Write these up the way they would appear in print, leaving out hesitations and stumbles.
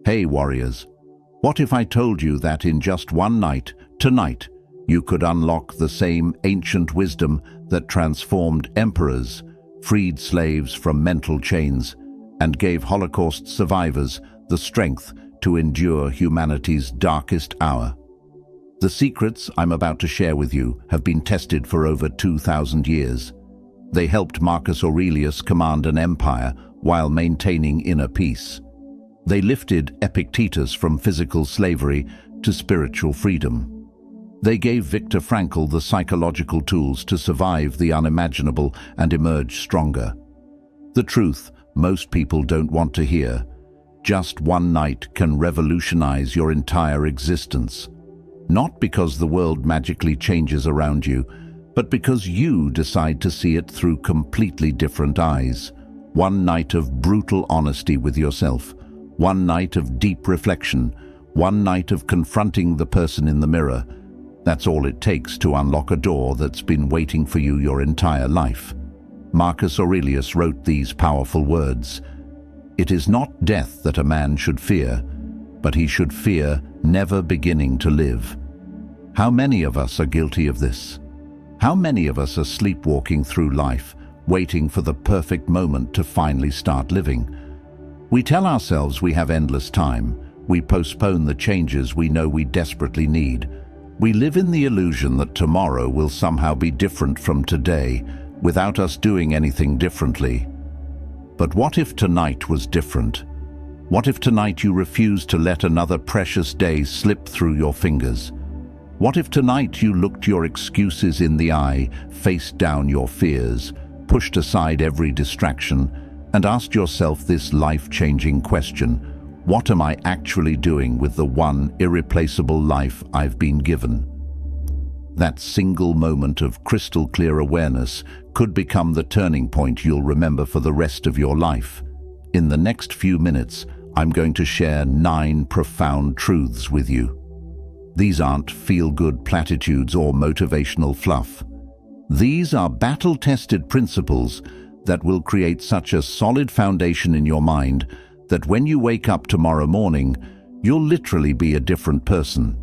Hey warriors, what if I told you that in just one night, tonight, you could unlock the same ancient wisdom that transformed emperors, freed slaves from mental chains, and gave Holocaust survivors the strength to endure humanity's darkest hour? The secrets I'm about to share with you have been tested for over 2,000 years. They helped Marcus Aurelius command an empire while maintaining inner peace. They lifted Epictetus from physical slavery to spiritual freedom. They gave Viktor Frankl the psychological tools to survive the unimaginable and emerge stronger. The truth most people don't want to hear: just one night can revolutionize your entire existence. Not because the world magically changes around you, but because you decide to see it through completely different eyes. One night of brutal honesty with yourself, one night of deep reflection, one night of confronting the person in the mirror. That's all it takes to unlock a door that's been waiting for you your entire life. Marcus Aurelius wrote these powerful words: "It is not death that a man should fear, but he should fear never beginning to live." How many of us are guilty of this? How many of us are sleepwalking through life, waiting for the perfect moment to finally start living? We tell ourselves we have endless time. We postpone the changes we know we desperately need. We live in the illusion that tomorrow will somehow be different from today, without us doing anything differently. But what if tonight was different? What if tonight you refused to let another precious day slip through your fingers? What if tonight you looked your excuses in the eye, faced down your fears, pushed aside every distraction, and asked yourself this life-changing question: what am I actually doing with the one irreplaceable life I've been given? That single moment of crystal-clear awareness could become the turning point you'll remember for the rest of your life. In the next few minutes, I'm going to share 9 profound truths with you. These aren't feel-good platitudes or motivational fluff. These are battle-tested principles that will create such a solid foundation in your mind that when you wake up tomorrow morning, you'll literally be a different person.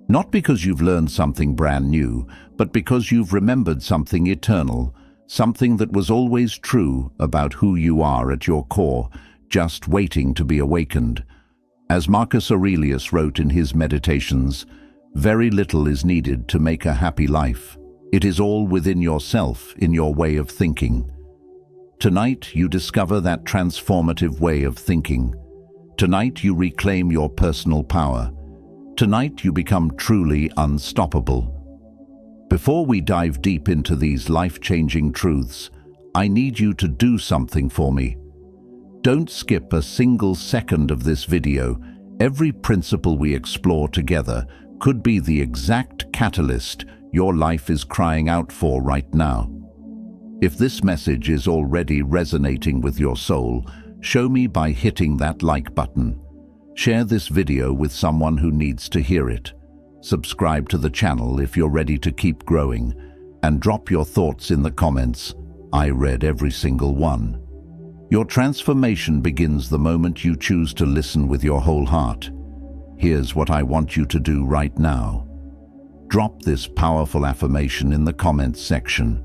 Not because you've learned something brand new, but because you've remembered something eternal, something that was always true about who you are at your core, just waiting to be awakened. As Marcus Aurelius wrote in his Meditations, "Very little is needed to make a happy life. It is all within yourself, in your way of thinking." Tonight, you discover that transformative way of thinking. Tonight, you reclaim your personal power. Tonight, you become truly unstoppable. Before we dive deep into these life-changing truths, I need you to do something for me. Don't skip a single second of this video. Every principle we explore together could be the exact catalyst your life is crying out for right now. If this message is already resonating with your soul, show me by hitting that like button. Share this video with someone who needs to hear it. Subscribe to the channel if you're ready to keep growing, and drop your thoughts in the comments. I read every single one. Your transformation begins the moment you choose to listen with your whole heart. Here's what I want you to do right now. Drop this powerful affirmation in the comments section.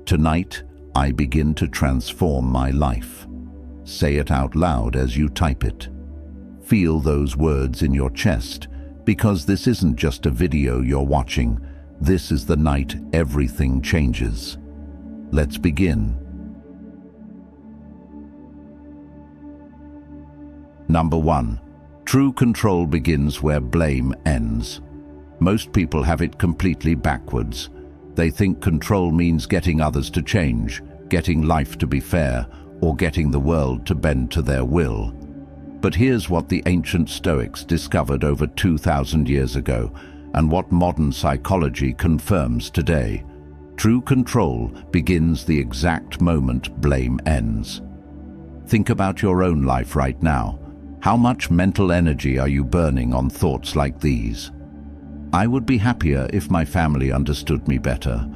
Tonight, I begin to transform my life. Say it out loud as you type it. Feel those words in your chest, because this isn't just a video you're watching. This is the night everything changes. Let's begin. Number 1. True control begins where blame ends. Most people have it completely backwards. They think control means getting others to change, getting life to be fair, or getting the world to bend to their will. But here's what the ancient Stoics discovered over 2,000 years ago, and what modern psychology confirms today. True control begins the exact moment blame ends. Think about your own life right now. How much mental energy are you burning on thoughts like these? I would be happier if my family understood me better.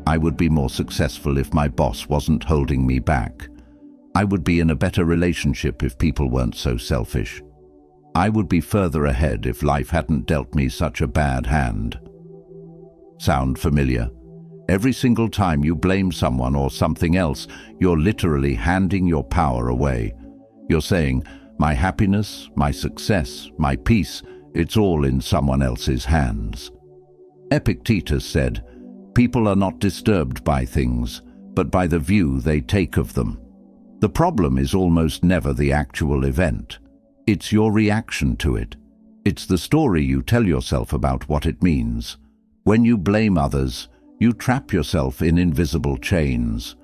I would be more successful if my boss wasn't holding me back. I would be in a better relationship if people weren't so selfish. I would be further ahead if life hadn't dealt me such a bad hand. Sound familiar? Every single time you blame someone or something else, you're literally handing your power away. You're saying, my happiness, my success, my peace, it's all in someone else's hands. Epictetus said, people are not disturbed by things, but by the view they take of them. The problem is almost never the actual event. It's your reaction to it. It's the story you tell yourself about what it means. When you blame others, you trap yourself in invisible chains.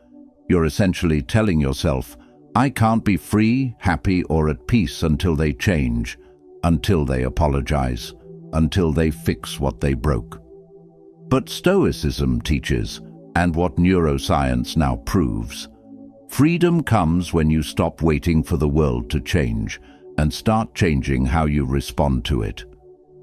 You're essentially telling yourself, I can't be free, happy, or at peace until they change, until they apologize, until they fix what they broke. But Stoicism teaches, and what neuroscience now proves, freedom comes when you stop waiting for the world to change and start changing how you respond to it.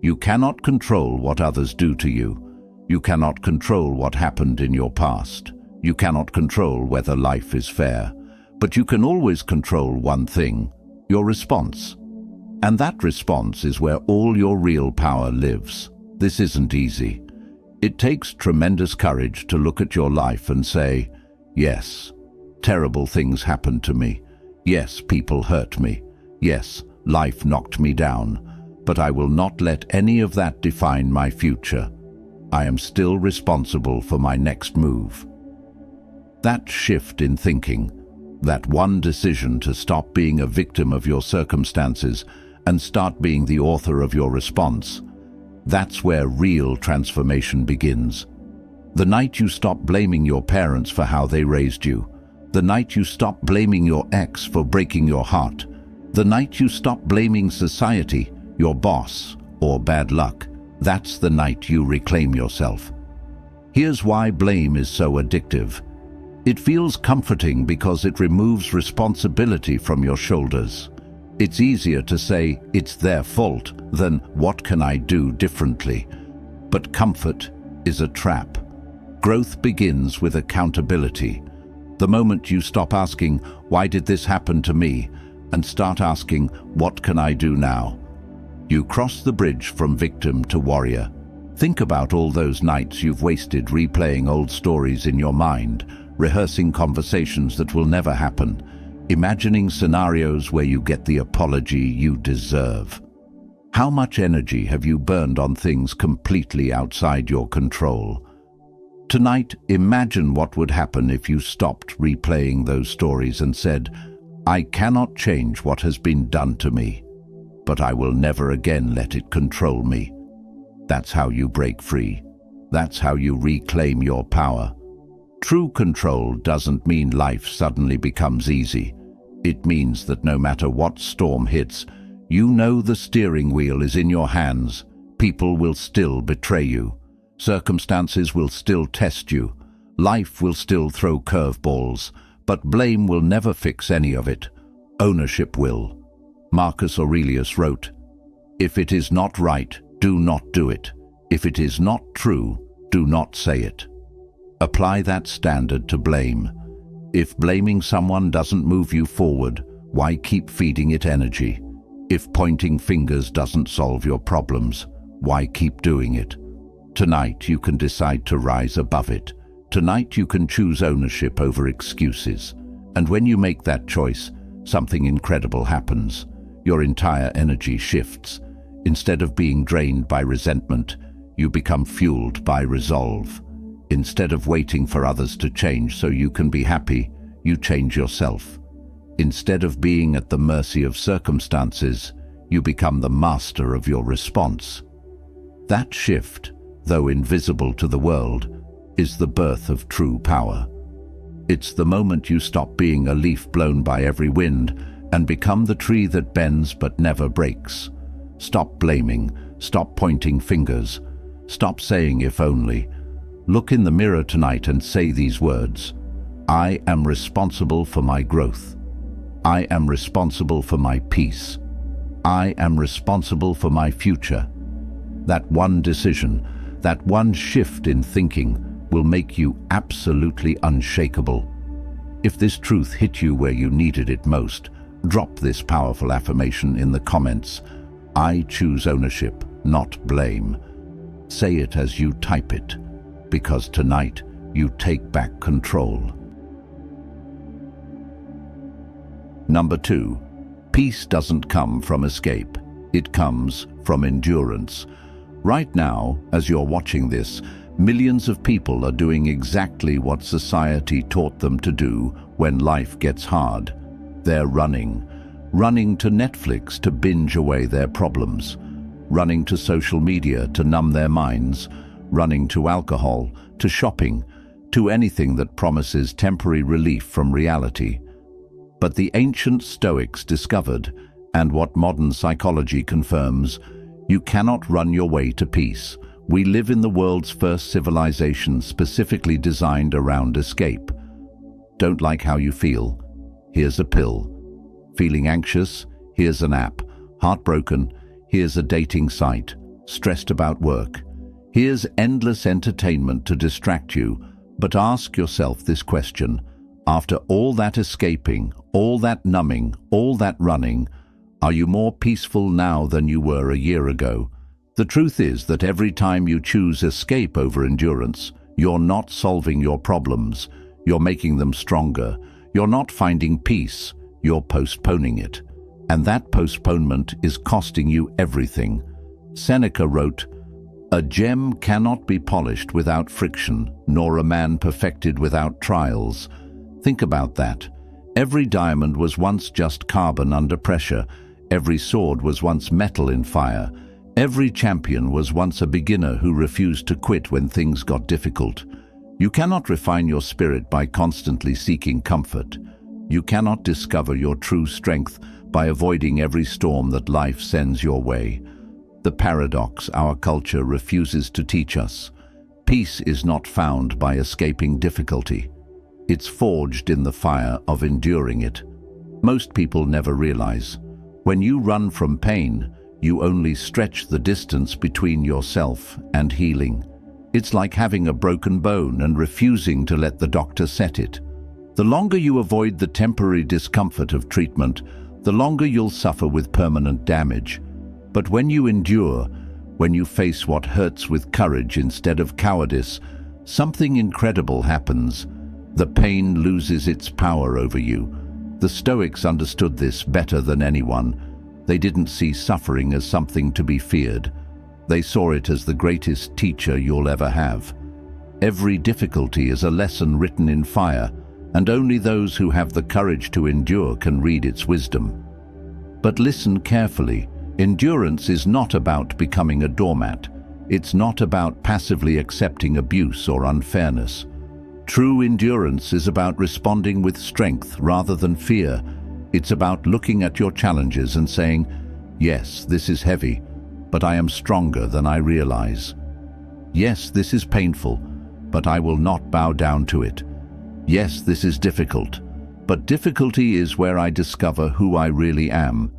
You cannot control what others do to you. You cannot control what happened in your past. You cannot control whether life is fair. But you can always control one thing, your response. And that response is where all your real power lives. This isn't easy. It takes tremendous courage to look at your life and say, yes, terrible things happened to me. Yes, people hurt me. Yes, life knocked me down. But I will not let any of that define my future. I am still responsible for my next move. That shift in thinking, that one decision to stop being a victim of your circumstances and start being the author of your response, that's where real transformation begins. The night you stop blaming your parents for how they raised you, the night you stop blaming your ex for breaking your heart, the night you stop blaming society, your boss, or bad luck, that's the night you reclaim yourself. Here's why blame is so addictive. It feels comforting because it removes responsibility from your shoulders. It's easier to say it's their fault than what can I do differently. But comfort is a trap. Growth begins with accountability. The moment you stop asking, why did this happen to me, and start asking, what can I do now? You cross the bridge from victim to warrior. Think about all those nights you've wasted replaying old stories in your mind, rehearsing conversations that will never happen, imagining scenarios where you get the apology you deserve. How much energy have you burned on things completely outside your control? Tonight, imagine what would happen if you stopped replaying those stories and said, I cannot change what has been done to me, but I will never again let it control me. That's how you break free. That's how you reclaim your power. True control doesn't mean life suddenly becomes easy. It means that no matter what storm hits, you know the steering wheel is in your hands. People will still betray you. Circumstances will still test you. Life will still throw curveballs, but blame will never fix any of it. Ownership will. Marcus Aurelius wrote, if it is not right, do not do it. If it is not true, do not say it. Apply that standard to blame. If blaming someone doesn't move you forward, why keep feeding it energy? If pointing fingers doesn't solve your problems, why keep doing it? Tonight you can decide to rise above it. Tonight you can choose ownership over excuses. And when you make that choice, something incredible happens. Your entire energy shifts. Instead of being drained by resentment, you become fueled by resolve. Instead of waiting for others to change so you can be happy, you change yourself. Instead of being at the mercy of circumstances, you become the master of your response. That shift, though invisible to the world, is the birth of true power. It's the moment you stop being a leaf blown by every wind and become the tree that bends but never breaks. Stop blaming, stop pointing fingers, stop saying if only. Look in the mirror tonight and say these words: I am responsible for my growth. I am responsible for my peace. I am responsible for my future. That one decision, that one shift in thinking will make you absolutely unshakable. If this truth hit you where you needed it most, drop this powerful affirmation in the comments. I choose ownership, not blame. Say it as you type it, because tonight you take back control. Number 2. Peace doesn't come from escape. It comes from endurance. Right now, as you're watching this, millions of people are doing exactly what society taught them to do when life gets hard. They're running to Netflix to binge away their problems, running to social media to numb their minds, running to alcohol, to shopping, to anything that promises temporary relief from reality. But the ancient Stoics discovered, and what modern psychology confirms, you cannot run your way to peace. We live in the world's first civilization specifically designed around escape. Don't like how you feel? Here's a pill. Feeling anxious? Here's an app. Heartbroken? Here's a dating site. Stressed about work? Here's endless entertainment to distract you. But ask yourself this question. After all that escaping, all that numbing, all that running, are you more peaceful now than you were a year ago? The truth is that every time you choose escape over endurance, you're not solving your problems. You're making them stronger. You're not finding peace. You're postponing it. And that postponement is costing you everything. Seneca wrote, "A gem cannot be polished without friction, nor a man perfected without trials." Think about that. Every diamond was once just carbon under pressure. Every sword was once metal in fire. Every champion was once a beginner who refused to quit when things got difficult. You cannot refine your spirit by constantly seeking comfort. You cannot discover your true strength by avoiding every storm that life sends your way. The paradox our culture refuses to teach us. Peace is not found by escaping difficulty. It's forged in the fire of enduring it. Most people never realize. When you run from pain, you only stretch the distance between yourself and healing. It's like having a broken bone and refusing to let the doctor set it. The longer you avoid the temporary discomfort of treatment, the longer you'll suffer with permanent damage. But when you endure, when you face what hurts with courage instead of cowardice, something incredible happens. The pain loses its power over you. The Stoics understood this better than anyone. They didn't see suffering as something to be feared. They saw it as the greatest teacher you'll ever have. Every difficulty is a lesson written in fire, and only those who have the courage to endure can read its wisdom. But listen carefully. Endurance is not about becoming a doormat. It's not about passively accepting abuse or unfairness. True endurance is about responding with strength rather than fear. It's about looking at your challenges and saying, "Yes, this is heavy, but I am stronger than I realize. Yes, this is painful, but I will not bow down to it. Yes, this is difficult, but difficulty is where I discover who I really am."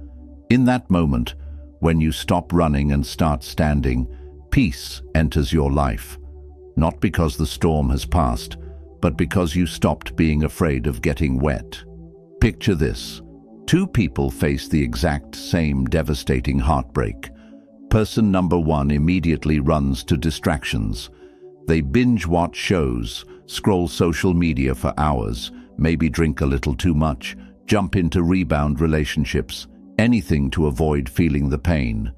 In that moment, when you stop running and start standing, peace enters your life. Not because the storm has passed, but because you stopped being afraid of getting wet. Picture this. Two people face the exact same devastating heartbreak. Person number one immediately runs to distractions. They binge-watch shows, scroll social media for hours, maybe drink a little too much, jump into rebound relationships, anything to avoid feeling the pain.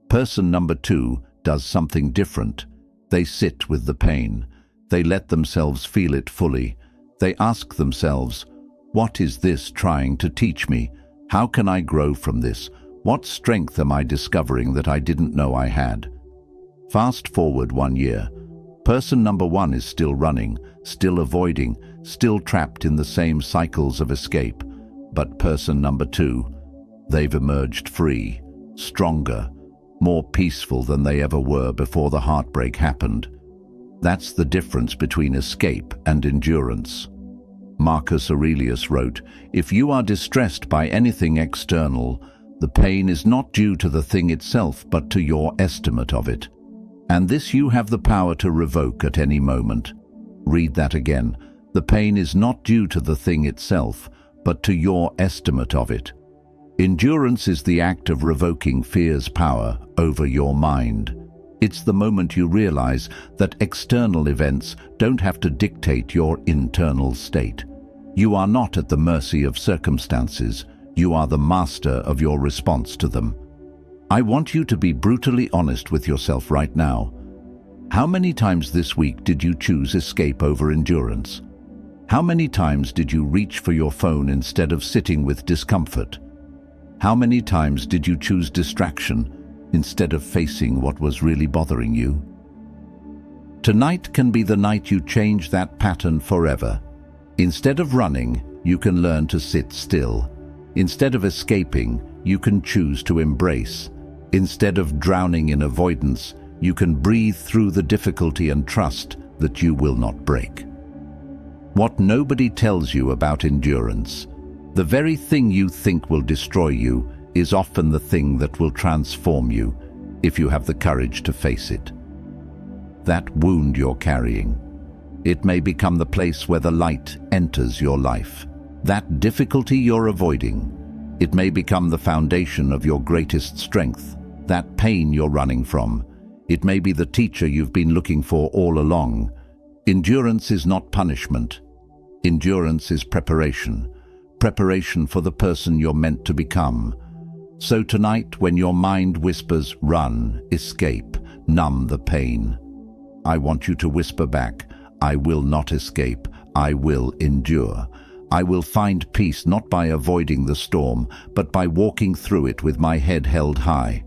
Person number two does something different. They sit with the pain. They let themselves feel it fully. They ask themselves, "What is this trying to teach me? How can I grow from this? What strength am I discovering that I didn't know I had?" Fast forward 1 year. Person number one is still running, still avoiding, still trapped in the same cycles of escape. But person number two, they've emerged free, stronger, more peaceful than they ever were before the heartbreak happened. That's the difference between escape and endurance. Marcus Aurelius wrote, "If you are distressed by anything external, the pain is not due to the thing itself but to your estimate of it. And this you have the power to revoke at any moment." Read that again. The pain is not due to the thing itself, but to your estimate of it. Endurance is the act of revoking fear's power over your mind. It's the moment you realize that external events don't have to dictate your internal state. You are not at the mercy of circumstances. You are the master of your response to them. I want you to be brutally honest with yourself right now. How many times this week did you choose escape over endurance? How many times did you reach for your phone instead of sitting with discomfort? How many times did you choose distraction instead of facing what was really bothering you? Tonight can be the night you change that pattern forever. Instead of running, you can learn to sit still. Instead of escaping, you can choose to embrace. Instead of drowning in avoidance, you can breathe through the difficulty and trust that you will not break. What nobody tells you about endurance, the very thing you think will destroy you, is often the thing that will transform you if you have the courage to face it. That wound you're carrying, it may become the place where the light enters your life. That difficulty you're avoiding, it may become the foundation of your greatest strength. That pain you're running from, it may be the teacher you've been looking for all along. Endurance is not punishment. Endurance is preparation. Preparation for the person you're meant to become. So tonight, when your mind whispers, run, escape, numb the pain, I want you to whisper back, I will not escape, I will endure. I will find peace not by avoiding the storm, but by walking through it with my head held high.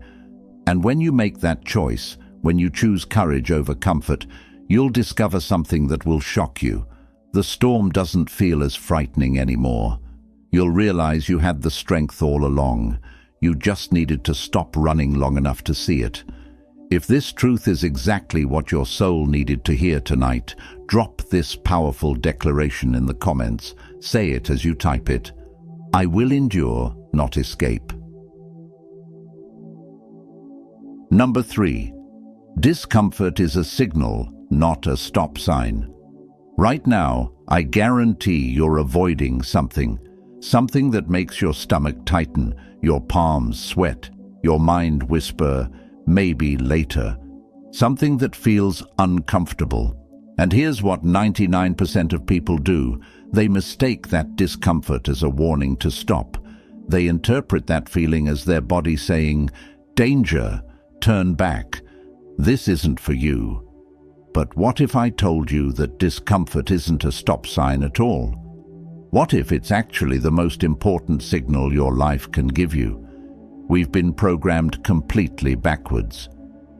And when you make that choice, when you choose courage over comfort, you'll discover something that will shock you. The storm doesn't feel as frightening anymore. You'll realize you had the strength all along. You just needed to stop running long enough to see it. If this truth is exactly what your soul needed to hear tonight, drop this powerful declaration in the comments. Say it as you type it. I will endure, not escape. Number 3. Discomfort is a signal, not a stop sign. Right now, I guarantee you're avoiding something. Something that makes your stomach tighten, your palms sweat, your mind whisper, maybe later. Something that feels uncomfortable. And here's what 99% of people do. They mistake that discomfort as a warning to stop. They interpret that feeling as their body saying, danger, turn back. This isn't for you. But what if I told you that discomfort isn't a stop sign at all? What if it's actually the most important signal your life can give you? We've been programmed completely backwards.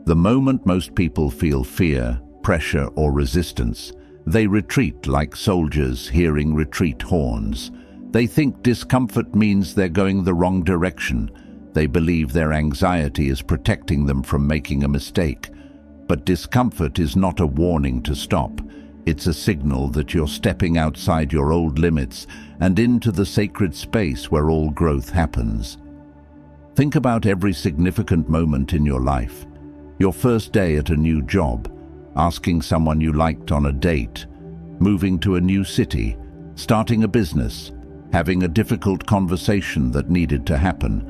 The moment most people feel fear, pressure, or resistance, they retreat like soldiers hearing retreat horns. They think discomfort means they're going the wrong direction. They believe their anxiety is protecting them from making a mistake. But discomfort is not a warning to stop. It's a signal that you're stepping outside your old limits and into the sacred space where all growth happens. Think about every significant moment in your life. Your first day at a new job, asking someone you liked on a date, moving to a new city, starting a business, having a difficult conversation that needed to happen.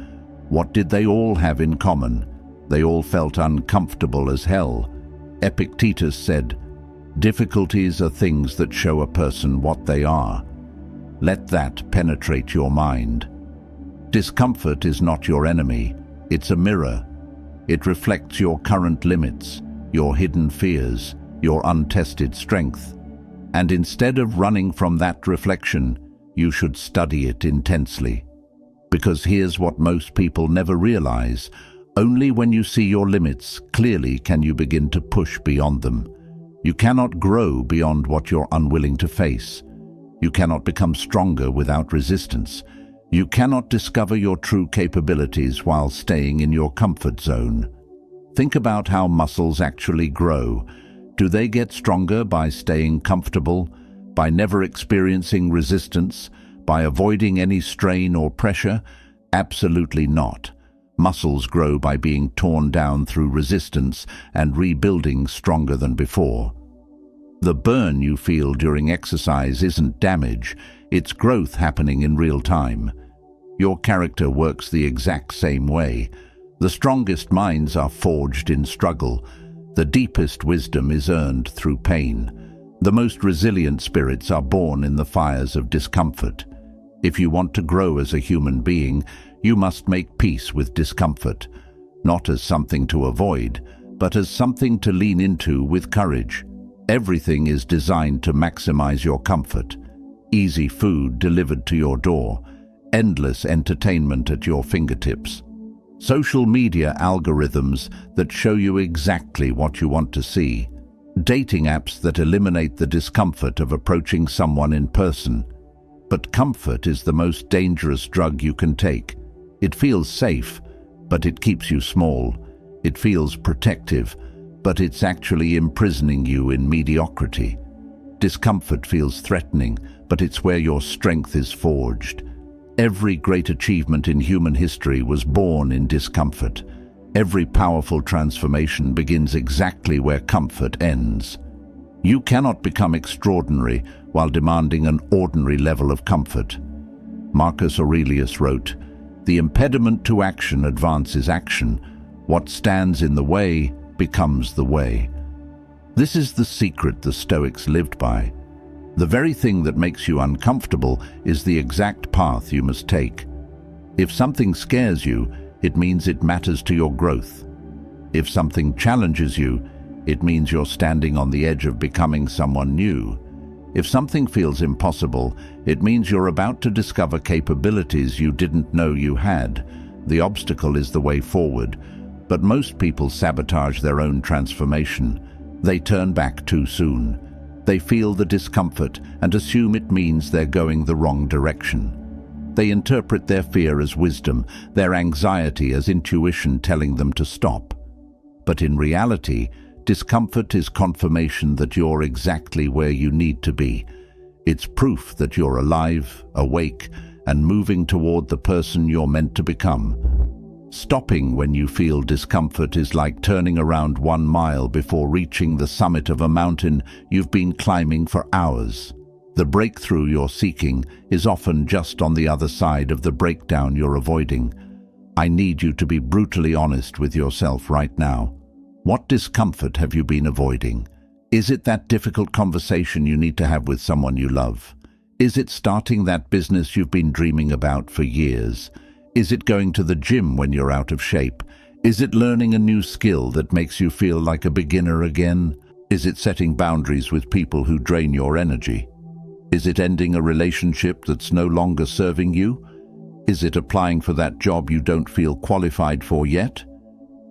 What did they all have in common? They all felt uncomfortable as hell. Epictetus said, difficulties are things that show a person what they are. Let that penetrate your mind. Discomfort is not your enemy. It's a mirror. It reflects your current limits, your hidden fears, your untested strength. And instead of running from that reflection, you should study it intensely. Because here's what most people never realize. Only when you see your limits clearly can you begin to push beyond them. You cannot grow beyond what you're unwilling to face. You cannot become stronger without resistance. You cannot discover your true capabilities while staying in your comfort zone. Think about how muscles actually grow. Do they get stronger by staying comfortable, by never experiencing resistance, by avoiding any strain or pressure? Absolutely not. Muscles grow by being torn down through resistance and rebuilding stronger than before. The burn you feel during exercise isn't damage, it's growth happening in real time. Your character works the exact same way. The strongest minds are forged in struggle. The deepest wisdom is earned through pain. The most resilient spirits are born in the fires of discomfort. If you want to grow as a human being, you must make peace with discomfort, not as something to avoid, but as something to lean into with courage. Everything is designed to maximize your comfort. Easy food delivered to your door, endless entertainment at your fingertips. Social media algorithms that show you exactly what you want to see. Dating apps that eliminate the discomfort of approaching someone in person. But comfort is the most dangerous drug you can take. It feels safe, but it keeps you small. It feels protective, but it's actually imprisoning you in mediocrity. Discomfort feels threatening, but it's where your strength is forged. Every great achievement in human history was born in discomfort. Every powerful transformation begins exactly where comfort ends. You cannot become extraordinary while demanding an ordinary level of comfort. Marcus Aurelius wrote, "The impediment to action advances action. What stands in the way becomes the way." This is the secret the Stoics lived by. The very thing that makes you uncomfortable is the exact path you must take. If something scares you, it means it matters to your growth. If something challenges you, it means you're standing on the edge of becoming someone new. If something feels impossible, it means you're about to discover capabilities you didn't know you had. The obstacle is the way forward, but most people sabotage their own transformation. They turn back too soon. They feel the discomfort and assume it means they're going the wrong direction. They interpret their fear as wisdom, their anxiety as intuition telling them to stop. But in reality, discomfort is confirmation that you're exactly where you need to be. It's proof that you're alive, awake, and moving toward the person you're meant to become. Stopping when you feel discomfort is like turning around 1 mile before reaching the summit of a mountain you've been climbing for hours. The breakthrough you're seeking is often just on the other side of the breakdown you're avoiding. I need you to be brutally honest with yourself right now. What discomfort have you been avoiding? Is it that difficult conversation you need to have with someone you love? Is it starting that business you've been dreaming about for years? Is it going to the gym when you're out of shape? Is it learning a new skill that makes you feel like a beginner again? Is it setting boundaries with people who drain your energy? Is it ending a relationship that's no longer serving you? Is it applying for that job you don't feel qualified for yet?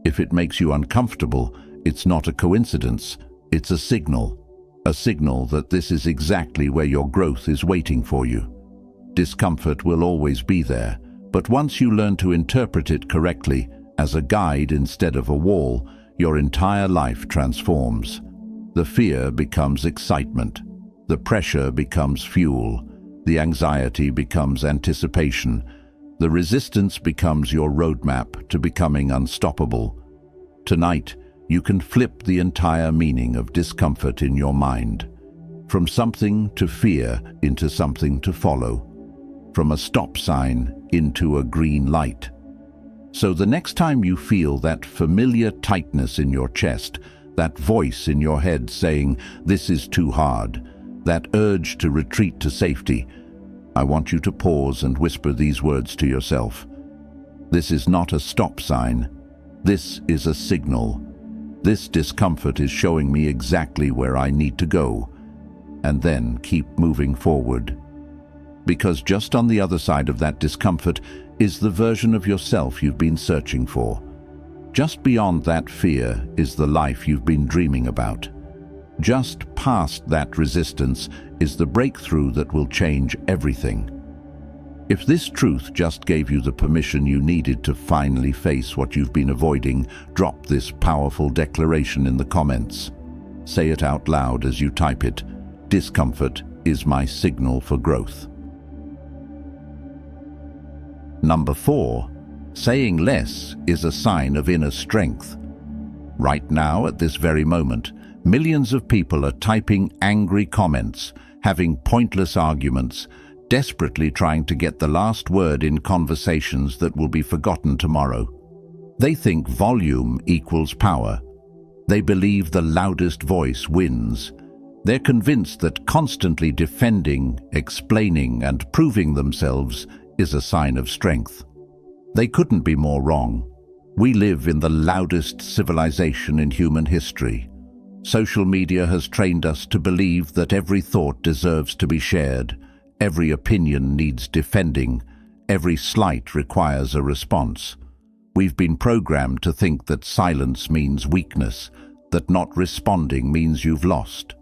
If it makes you uncomfortable, it's not a coincidence, it's a signal. A signal that this is exactly where your growth is waiting for you. Discomfort will always be there, but once you learn to interpret it correctly, as a guide instead of a wall, your entire life transforms. The fear becomes excitement. The pressure becomes fuel. The anxiety becomes anticipation. The resistance becomes your roadmap to becoming unstoppable. Tonight, you can flip the entire meaning of discomfort in your mind. From something to fear into something to follow. From a stop sign into a green light. So the next time you feel that familiar tightness in your chest, that voice in your head saying, "This is too hard," that urge to retreat to safety, I want you to pause and whisper these words to yourself. This is not a stop sign. This is a signal. This discomfort is showing me exactly where I need to go. And then keep moving forward. Because just on the other side of that discomfort is the version of yourself you've been searching for. Just beyond that fear is the life you've been dreaming about. Just past that resistance is the breakthrough that will change everything. If this truth just gave you the permission you needed to finally face what you've been avoiding, drop this powerful declaration in the comments. Say it out loud as you type it. Discomfort is my signal for growth. Number 4, saying less is a sign of inner strength. Right now, at this very moment, millions of people are typing angry comments, having pointless arguments, desperately trying to get the last word in conversations that will be forgotten tomorrow. They think volume equals power. They believe the loudest voice wins. They're convinced that constantly defending, explaining, and proving themselves is a sign of strength. They couldn't be more wrong. We live in the loudest civilization in human history. Social media has trained us to believe that every thought deserves to be shared, every opinion needs defending, every slight requires a response. We've been programmed to think that silence means weakness, that not responding means you've lost.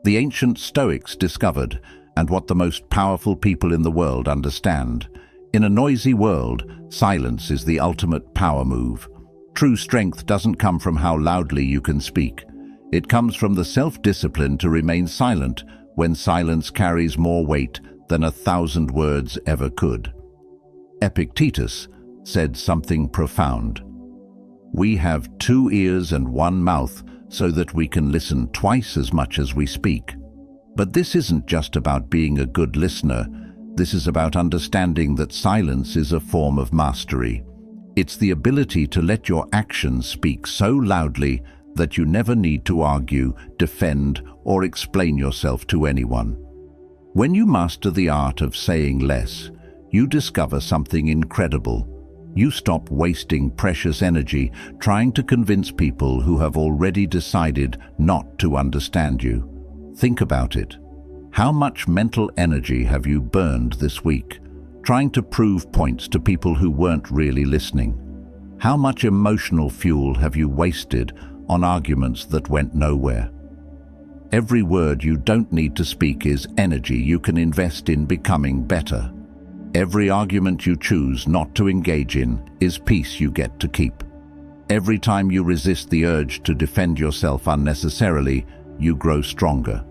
The ancient Stoics discovered, and what the most powerful people in the world understand, in a noisy world, silence is the ultimate power move. True strength doesn't come from how loudly you can speak. It comes from the self-discipline to remain silent when silence carries more weight than 1,000 words ever could. Epictetus said something profound. We have 2 ears and 1 mouth so that we can listen twice as much as we speak. But this isn't just about being a good listener. This is about understanding that silence is a form of mastery. It's the ability to let your actions speak so loudly that you never need to argue, defend, or explain yourself to anyone. When you master the art of saying less, you discover something incredible. You stop wasting precious energy trying to convince people who have already decided not to understand you. Think about it. How much mental energy have you burned this week, trying to prove points to people who weren't really listening? How much emotional fuel have you wasted on arguments that went nowhere? Every word you don't need to speak is energy you can invest in becoming better. Every argument you choose not to engage in is peace you get to keep. Every time you resist the urge to defend yourself unnecessarily, you grow stronger.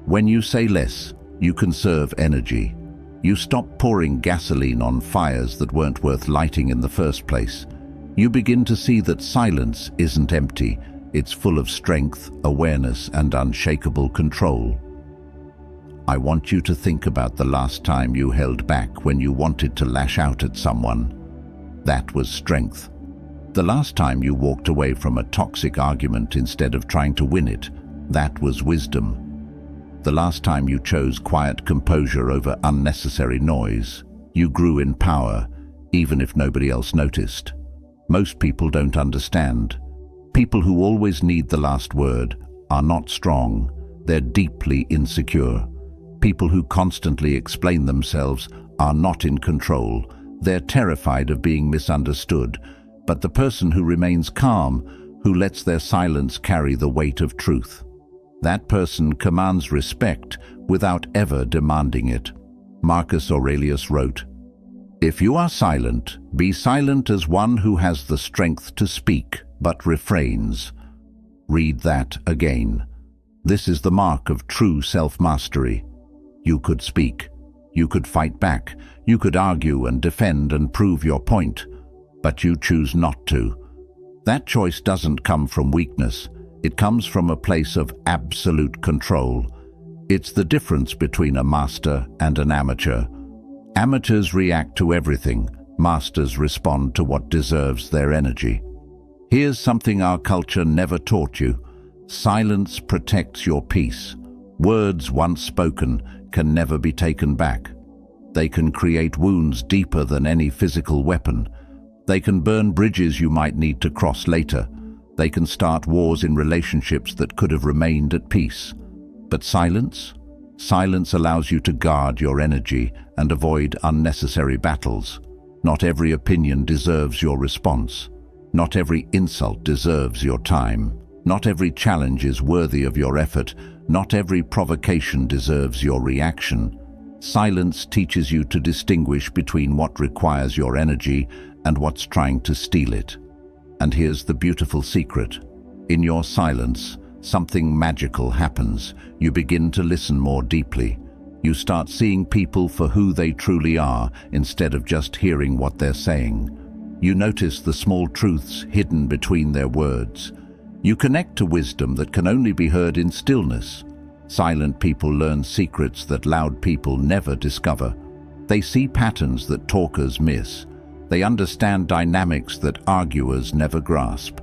When you say less, you conserve energy. You stop pouring gasoline on fires that weren't worth lighting in the first place. You begin to see that silence isn't empty. It's full of strength, awareness, and unshakable control. I want you to think about the last time you held back when you wanted to lash out at someone. That was strength. The last time you walked away from a toxic argument instead of trying to win it, that was wisdom. The last time you chose quiet composure over unnecessary noise, you grew in power, even if nobody else noticed. Most people don't understand. People who always need the last word are not strong, they're deeply insecure. People who constantly explain themselves are not in control, they're terrified of being misunderstood. But the person who remains calm, who lets their silence carry the weight of truth, that person commands respect without ever demanding it. Marcus Aurelius wrote, "If you are silent, be silent as one who has the strength to speak, but refrains." Read that again. This is the mark of true self-mastery. You could speak. You could fight back. You could argue and defend and prove your point. But you choose not to. That choice doesn't come from weakness. It comes from a place of absolute control. It's the difference between a master and an amateur. Amateurs react to everything. Masters respond to what deserves their energy. Here's something our culture never taught you. Silence protects your peace. Words once spoken can never be taken back. They can create wounds deeper than any physical weapon. They can burn bridges you might need to cross later. They can start wars in relationships that could have remained at peace. But silence? Silence allows you to guard your energy and avoid unnecessary battles. Not every opinion deserves your response. Not every insult deserves your time. Not every challenge is worthy of your effort. Not every provocation deserves your reaction. Silence teaches you to distinguish between what requires your energy and what's trying to steal it. And here's the beautiful secret. In your silence, something magical happens. You begin to listen more deeply. You start seeing people for who they truly are instead of just hearing what they're saying. You notice the small truths hidden between their words. You connect to wisdom that can only be heard in stillness. Silent people learn secrets that loud people never discover. They see patterns that talkers miss. They understand dynamics that arguers never grasp.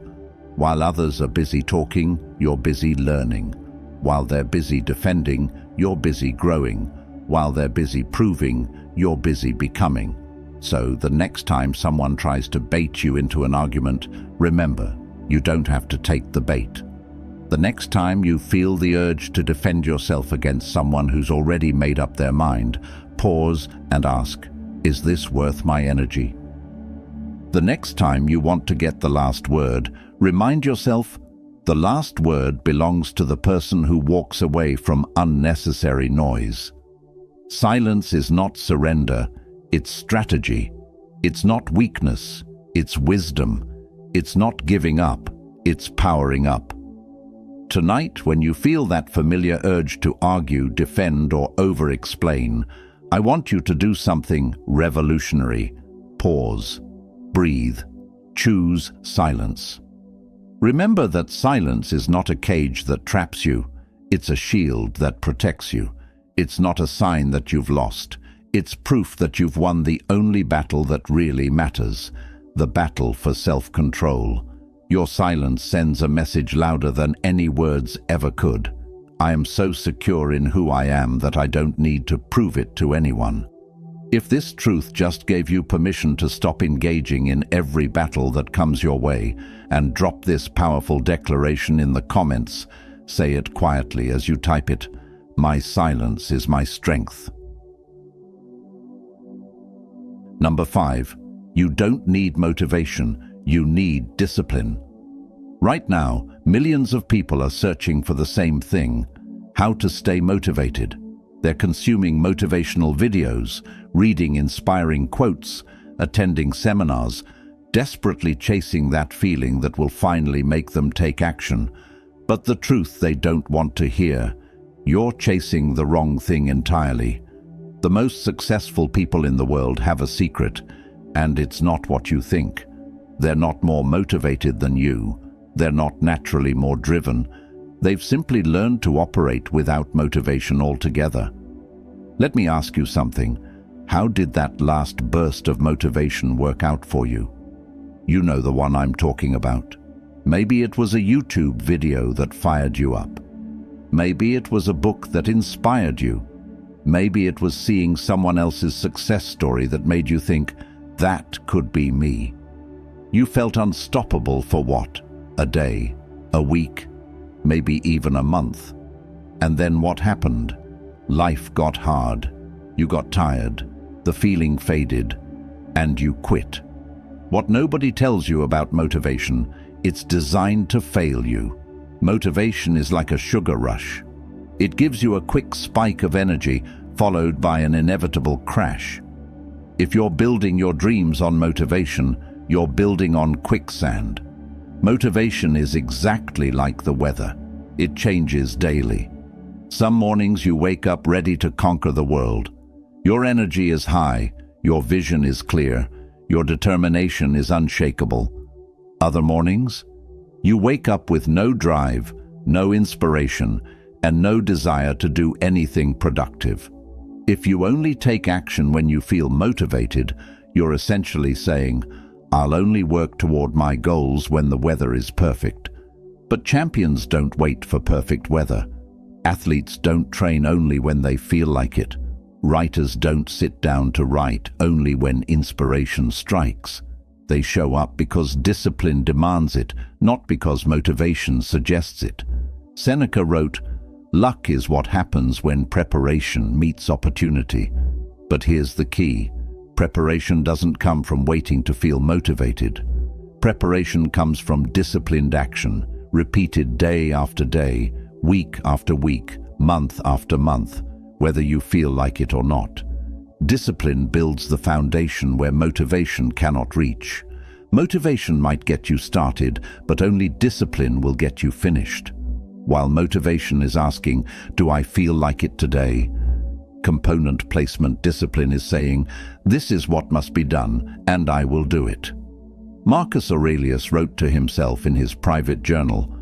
While others are busy talking, you're busy learning. While they're busy defending, you're busy growing. While they're busy proving, you're busy becoming. So the next time someone tries to bait you into an argument, remember, you don't have to take the bait. The next time you feel the urge to defend yourself against someone who's already made up their mind, pause and ask, is this worth my energy? The next time you want to get the last word, remind yourself, the last word belongs to the person who walks away from unnecessary noise. Silence is not surrender, it's strategy. It's not weakness, it's wisdom. It's not giving up, it's powering up. Tonight, when you feel that familiar urge to argue, defend, or over-explain, I want you to do something revolutionary. Pause, breathe, choose silence. Remember that silence is not a cage that traps you. It's a shield that protects you. It's not a sign that you've lost. It's proof that you've won the only battle that really matters, the battle for self-control. Your silence sends a message louder than any words ever could. I am so secure in who I am that I don't need to prove it to anyone. If this truth just gave you permission to stop engaging in every battle that comes your way and drop this powerful declaration in the comments, say it quietly as you type it, my silence is my strength. Number 5, you don't need motivation, you need discipline. Right now, millions of people are searching for the same thing, how to stay motivated. They're consuming motivational videos, reading inspiring quotes, attending seminars, desperately chasing that feeling that will finally make them take action. But the truth they don't want to hear, you're chasing the wrong thing entirely. The most successful people in the world have a secret, and it's not what you think. They're not more motivated than you. They're not naturally more driven. They've simply learned to operate without motivation altogether. Let me ask you something. How did that last burst of motivation work out for you? You know the one I'm talking about. Maybe it was a YouTube video that fired you up. Maybe it was a book that inspired you. Maybe it was seeing someone else's success story that made you think, that could be me. You felt unstoppable for what? A day, a week, maybe even a month. And then what happened? Life got hard. You got tired. The feeling faded. And you quit. What nobody tells you about motivation, it's designed to fail you. Motivation is like a sugar rush. It gives you a quick spike of energy, followed by an inevitable crash. If you're building your dreams on motivation, you're building on quicksand. Motivation is exactly like the weather. It changes daily. Some mornings you wake up ready to conquer the world. Your energy is high, your vision is clear, your determination is unshakable. Other mornings, you wake up with no drive, no inspiration, and no desire to do anything productive. If you only take action when you feel motivated, you're essentially saying, I'll only work toward my goals when the weather is perfect. But champions don't wait for perfect weather. Athletes don't train only when they feel like it. Writers don't sit down to write only when inspiration strikes. They show up because discipline demands it, not because motivation suggests it. Seneca wrote, luck is what happens when preparation meets opportunity. But here's the key. Preparation doesn't come from waiting to feel motivated. Preparation comes from disciplined action, repeated day after day, week after week, month after month, whether you feel like it or not. Discipline builds the foundation where motivation cannot reach. Motivation might get you started, but only discipline will get you finished. While motivation is asking, do I feel like it today? Component placement discipline is saying, this is what must be done, and I will do it. Marcus Aurelius wrote to himself in his private journal,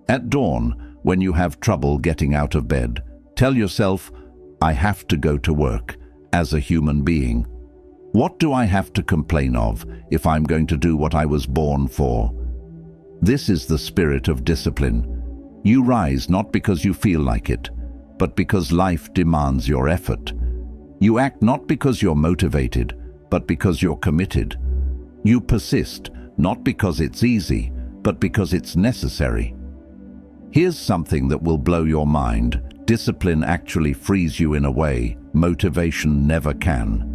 at dawn, when you have trouble getting out of bed, tell yourself, I have to go to work, as a human being. What do I have to complain of if I'm going to do what I was born for? This is the spirit of discipline. You rise not because you feel like it, but because life demands your effort. You act not because you're motivated, but because you're committed. You persist not because it's easy, but because it's necessary. Here's something that will blow your mind. Discipline actually frees you in a way motivation never can.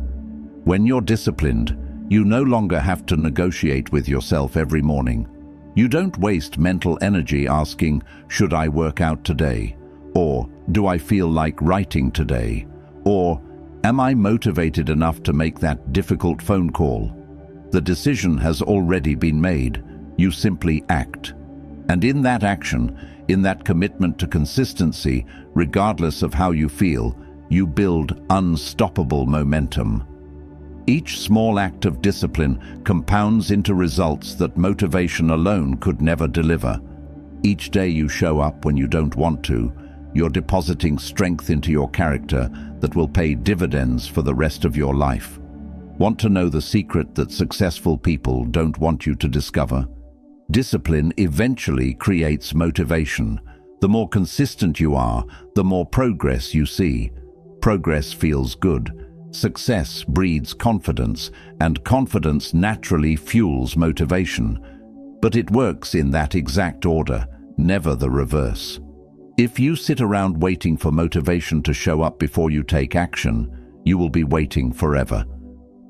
When you're disciplined, you no longer have to negotiate with yourself every morning. You don't waste mental energy asking, should I work out today? Or, do I feel like writing today? Or, am I motivated enough to make that difficult phone call? The decision has already been made. You simply act. And in that action, in that commitment to consistency, regardless of how you feel, you build unstoppable momentum. Each small act of discipline compounds into results that motivation alone could never deliver. Each day you show up when you don't want to, you're depositing strength into your character that will pay dividends for the rest of your life. Want to know the secret that successful people don't want you to discover? Discipline eventually creates motivation. The more consistent you are, the more progress you see. Progress feels good. Success breeds confidence, and confidence naturally fuels motivation. But it works in that exact order, never the reverse. If you sit around waiting for motivation to show up before you take action, you will be waiting forever.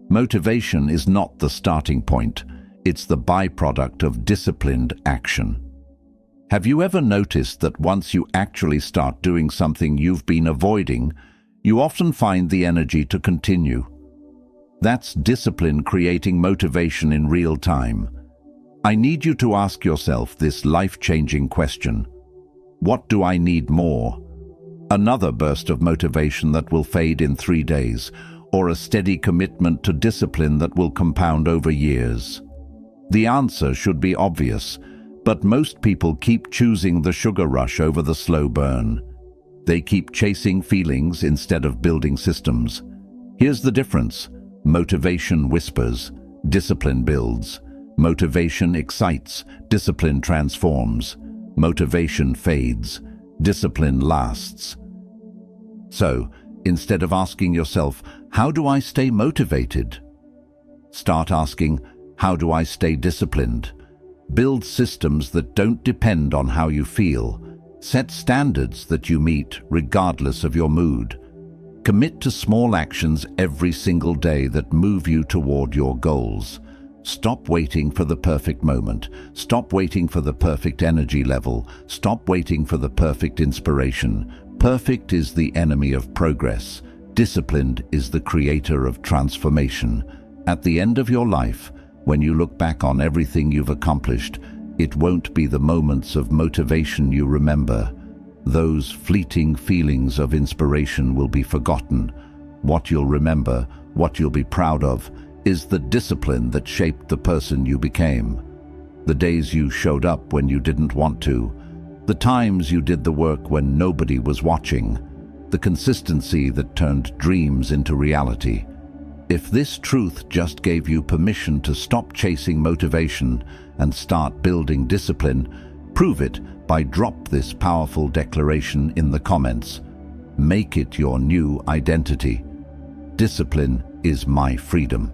Motivation is not the starting point. It's the byproduct of disciplined action. Have you ever noticed that once you actually start doing something you've been avoiding, you often find the energy to continue? That's discipline creating motivation in real time. I need you to ask yourself this life-changing question. What do I need more? Another burst of motivation that will fade in 3 days, or a steady commitment to discipline that will compound over years? The answer should be obvious, but most people keep choosing the sugar rush over the slow burn. They keep chasing feelings instead of building systems. Here's the difference. Motivation whispers, discipline builds. Motivation excites, discipline transforms. Motivation fades, discipline lasts. So, instead of asking yourself, how do I stay motivated? Start asking, how do I stay disciplined? Build systems that don't depend on how you feel. Set standards that you meet regardless of your mood. Commit to small actions every single day that move you toward your goals. Stop waiting for the perfect moment. Stop waiting for the perfect energy level. Stop waiting for the perfect inspiration. Perfect is the enemy of progress. Disciplined is the creator of transformation. At the end of your life, when you look back on everything you've accomplished, it won't be the moments of motivation you remember. Those fleeting feelings of inspiration will be forgotten. What you'll remember, what you'll be proud of, is the discipline that shaped the person you became. The days you showed up when you didn't want to. The times you did the work when nobody was watching. The consistency that turned dreams into reality. If this truth just gave you permission to stop chasing motivation and start building discipline, prove it by drop this powerful declaration in the comments. Make it your new identity. Discipline is my freedom.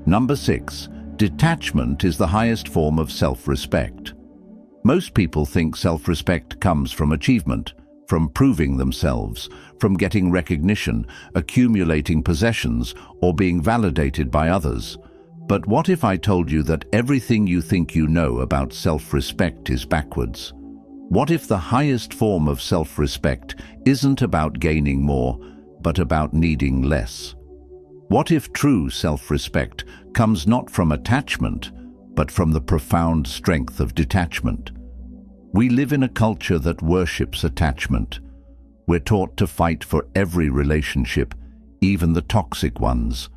Number 6. Detachment is the highest form of self-respect. Most people think self-respect comes from achievement, from proving themselves, from getting recognition, accumulating possessions, or being validated by others. But what if I told you that everything you think you know about self-respect is backwards? What if the highest form of self-respect isn't about gaining more, but about needing less? What if true self-respect comes not from attachment, but from the profound strength of detachment? We live in a culture that worships attachment. We're taught to fight for every relationship, even the toxic ones,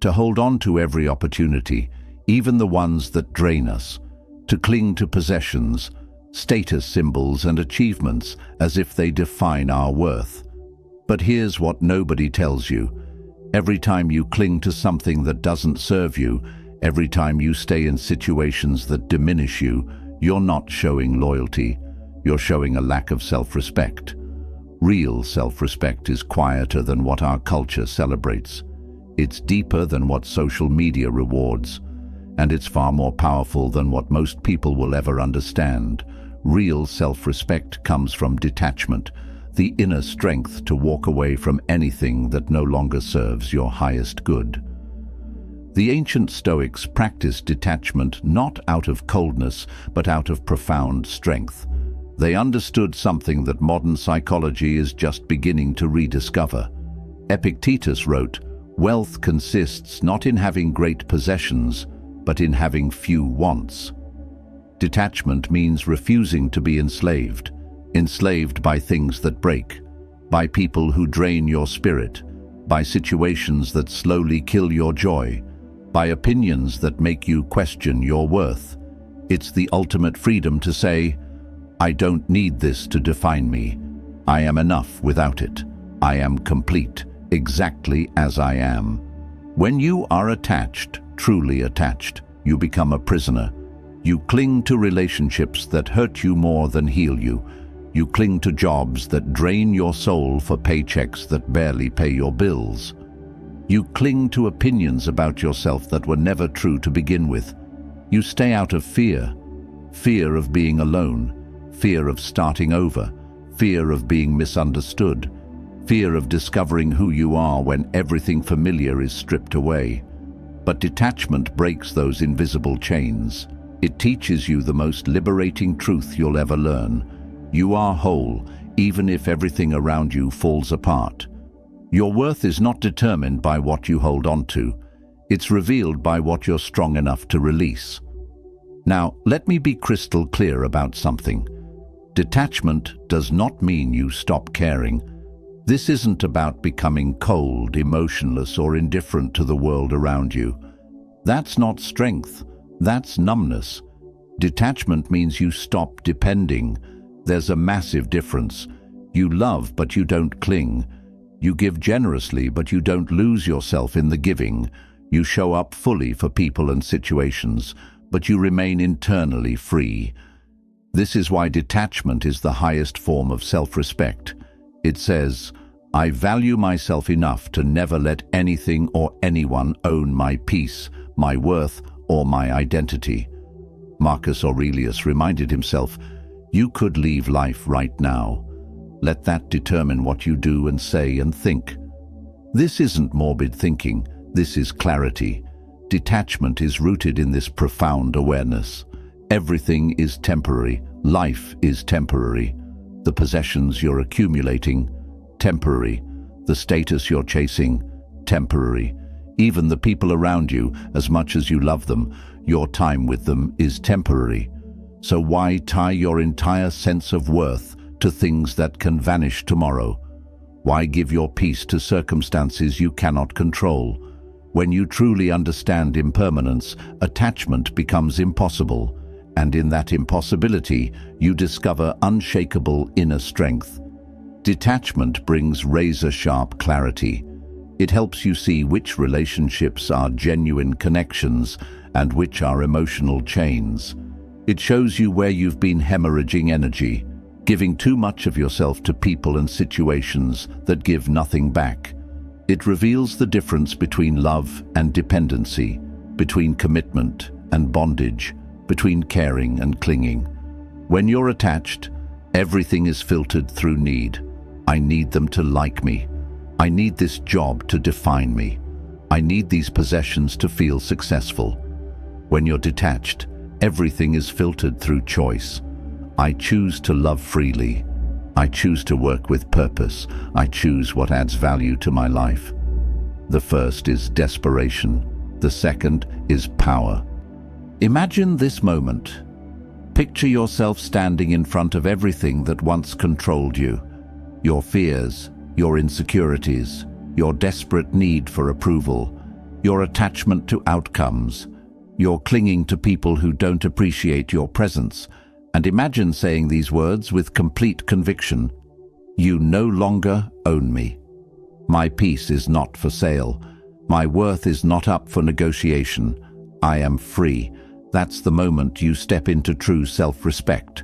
to hold on to every opportunity, even the ones that drain us, to cling to possessions, status symbols and achievements as if they define our worth. But here's what nobody tells you. Every time you cling to something that doesn't serve you, every time you stay in situations that diminish you, you're not showing loyalty. You're showing a lack of self-respect. Real self-respect is quieter than what our culture celebrates. It's deeper than what social media rewards. And it's far more powerful than what most people will ever understand. Real self-respect comes from detachment, the inner strength to walk away from anything that no longer serves your highest good. The ancient Stoics practiced detachment not out of coldness, but out of profound strength. They understood something that modern psychology is just beginning to rediscover. Epictetus wrote, "Wealth consists not in having great possessions, but in having few wants." Detachment means refusing to be enslaved by things that break, by people who drain your spirit, by situations that slowly kill your joy, by opinions that make you question your worth. It's the ultimate freedom to say, "I don't need this to define me. I am enough without it. I am complete, exactly as I am." When you are attached, truly attached, you become a prisoner. You cling to relationships that hurt you more than heal you. You cling to jobs that drain your soul for paychecks that barely pay your bills. You cling to opinions about yourself that were never true to begin with. You stay out of fear. Fear of being alone. Fear of starting over. Fear of being misunderstood. Fear of discovering who you are when everything familiar is stripped away. But detachment breaks those invisible chains. It teaches you the most liberating truth you'll ever learn. You are whole, even if everything around you falls apart. Your worth is not determined by what you hold on to. It's revealed by what you're strong enough to release. Now, let me be crystal clear about something. Detachment does not mean you stop caring. This isn't about becoming cold, emotionless, or indifferent to the world around you. That's not strength. That's numbness. Detachment means you stop depending. There's a massive difference. You love, but you don't cling. You give generously, but you don't lose yourself in the giving. You show up fully for people and situations, but you remain internally free. This is why detachment is the highest form of self-respect. It says, "I value myself enough to never let anything or anyone own my peace, my worth, or my identity." Marcus Aurelius reminded himself, "You could leave life right now. Let that determine what you do and say and think." This isn't morbid thinking, this is clarity. Detachment is rooted in this profound awareness. Everything is temporary, life is temporary. The possessions you're accumulating, temporary. The status you're chasing, temporary. Even the people around you, as much as you love them, your time with them is temporary. So why tie your entire sense of worth to things that can vanish tomorrow? Why give your peace to circumstances you cannot control? When you truly understand impermanence, attachment becomes impossible, and in that impossibility, you discover unshakable inner strength. Detachment brings razor-sharp clarity. It helps you see which relationships are genuine connections and which are emotional chains. It shows you where you've been hemorrhaging energy, giving too much of yourself to people and situations that give nothing back. It reveals the difference between love and dependency, between commitment and bondage, between caring and clinging. When you're attached, everything is filtered through need. I need them to like me. I need this job to define me. I need these possessions to feel successful. When you're detached, everything is filtered through choice. I choose to love freely. I choose to work with purpose. I choose what adds value to my life. The first is desperation. The second is power. Imagine this moment. Picture yourself standing in front of everything that once controlled you. Your fears, your insecurities, your desperate need for approval, your attachment to outcomes, your clinging to people who don't appreciate your presence. And imagine saying these words with complete conviction. You no longer own me. My peace is not for sale. My worth is not up for negotiation. I am free. That's the moment you step into true self-respect.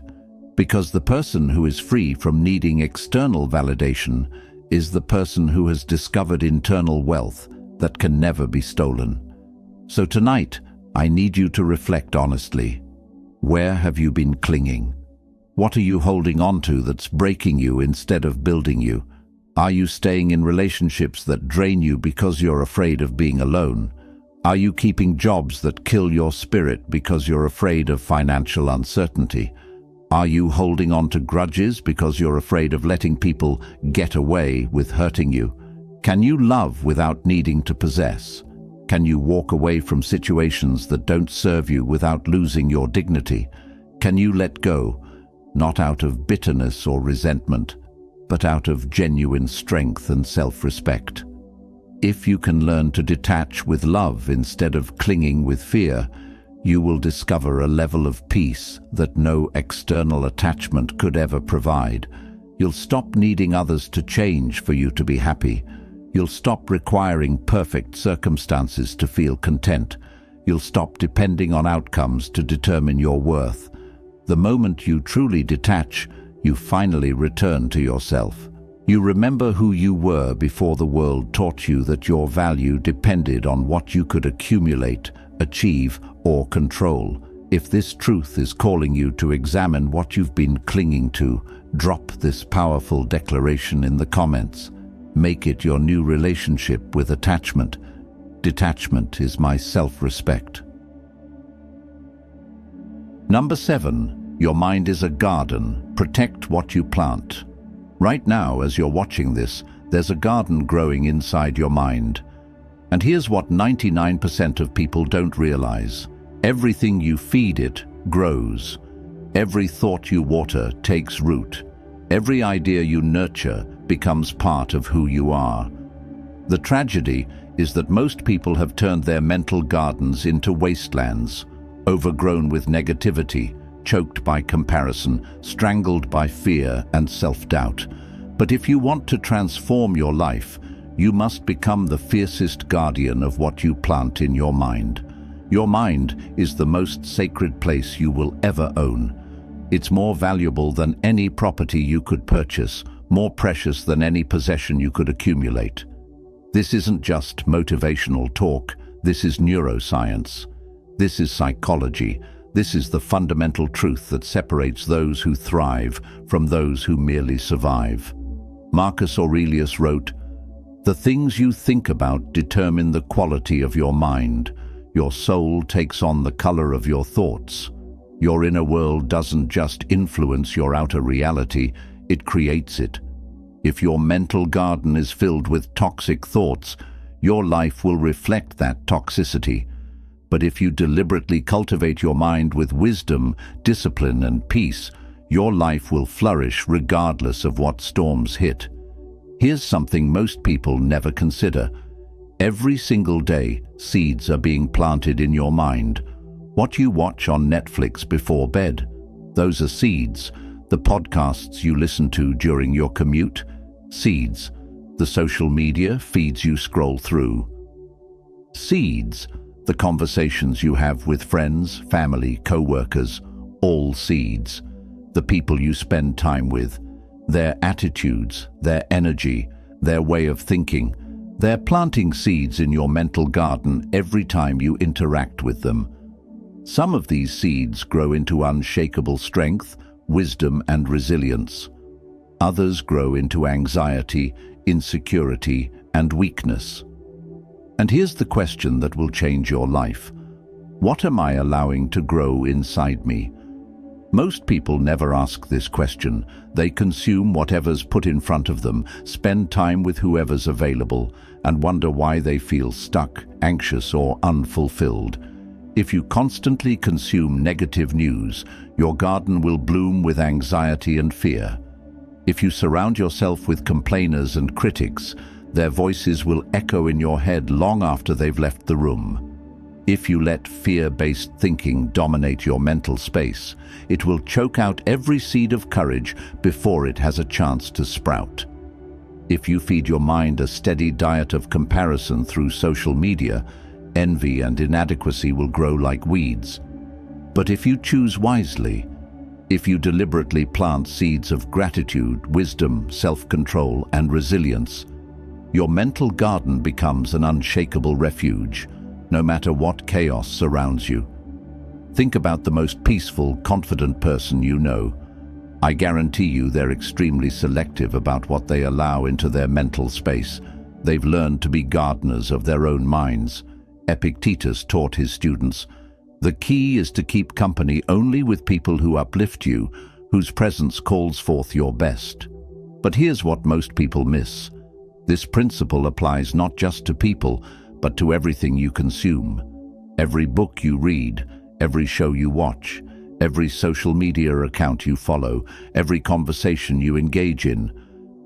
Because the person who is free from needing external validation is the person who has discovered internal wealth that can never be stolen. So tonight, I need you to reflect honestly. Where have you been clinging? What are you holding on to that's breaking you instead of building you? Are you staying in relationships that drain you because you're afraid of being alone? Are you keeping jobs that kill your spirit because you're afraid of financial uncertainty? Are you holding on to grudges because you're afraid of letting people get away with hurting you? Can you love without needing to possess? Can you walk away from situations that don't serve you without losing your dignity? Can you let go, not out of bitterness or resentment, but out of genuine strength and self-respect? If you can learn to detach with love instead of clinging with fear, you will discover a level of peace that no external attachment could ever provide. You'll stop needing others to change for you to be happy. You'll stop requiring perfect circumstances to feel content. You'll stop depending on outcomes to determine your worth. The moment you truly detach, you finally return to yourself. You remember who you were before the world taught you that your value depended on what you could accumulate, achieve, or control. If this truth is calling you to examine what you've been clinging to, drop this powerful declaration in the comments. Make it your new relationship with attachment. Detachment is my self-respect. Number 7, your mind is a garden. Protect what you plant. Right now, as you're watching this, there's a garden growing inside your mind. And here's what 99% of people don't realize. Everything you feed it grows. Every thought you water takes root. Every idea you nurture becomes part of who you are. The tragedy is that most people have turned their mental gardens into wastelands, overgrown with negativity, choked by comparison, strangled by fear and self-doubt. But if you want to transform your life, you must become the fiercest guardian of what you plant in your mind. Your mind is the most sacred place you will ever own. It's more valuable than any property you could purchase, more precious than any possession you could accumulate. This isn't just motivational talk, this is neuroscience. This is psychology. This is the fundamental truth that separates those who thrive from those who merely survive. Marcus Aurelius wrote, "The things you think about determine the quality of your mind. Your soul takes on the color of your thoughts. Your inner world doesn't just influence your outer reality, it creates it. If your mental garden is filled with toxic thoughts, your life will reflect that toxicity. But if you deliberately cultivate your mind with wisdom, discipline, and peace, your life will flourish regardless of what storms hit." Here's something most people never consider. Every single day, seeds are being planted in your mind. What you watch on Netflix before bed, those are seeds. The podcasts you listen to during your commute, seeds. The social media feeds you scroll through, seeds. The conversations you have with friends, family, co-workers, all seeds. The people you spend time with, their attitudes, their energy, their way of thinking, they're planting seeds in your mental garden every time you interact with them. Some of these seeds grow into unshakable strength, wisdom, and resilience. Others grow into anxiety, insecurity, and weakness. And here's the question that will change your life. What am I allowing to grow inside me? Most people never ask this question. They consume whatever's put in front of them, spend time with whoever's available, and wonder why they feel stuck, anxious, or unfulfilled. If you constantly consume negative news, your garden will bloom with anxiety and fear. If you surround yourself with complainers and critics, their voices will echo in your head long after they've left the room. If you let fear-based thinking dominate your mental space, it will choke out every seed of courage before it has a chance to sprout. If you feed your mind a steady diet of comparison through social media, envy and inadequacy will grow like weeds. But if you choose wisely, if you deliberately plant seeds of gratitude, wisdom, self-control, and resilience, your mental garden becomes an unshakable refuge, no matter what chaos surrounds you. Think about the most peaceful, confident person you know. I guarantee you they're extremely selective about what they allow into their mental space. They've learned to be gardeners of their own minds. Epictetus taught his students, "The key is to keep company only with people who uplift you, whose presence calls forth your best." But here's what most people miss. This principle applies not just to people, but to everything you consume. Every book you read, every show you watch, every social media account you follow, every conversation you engage in,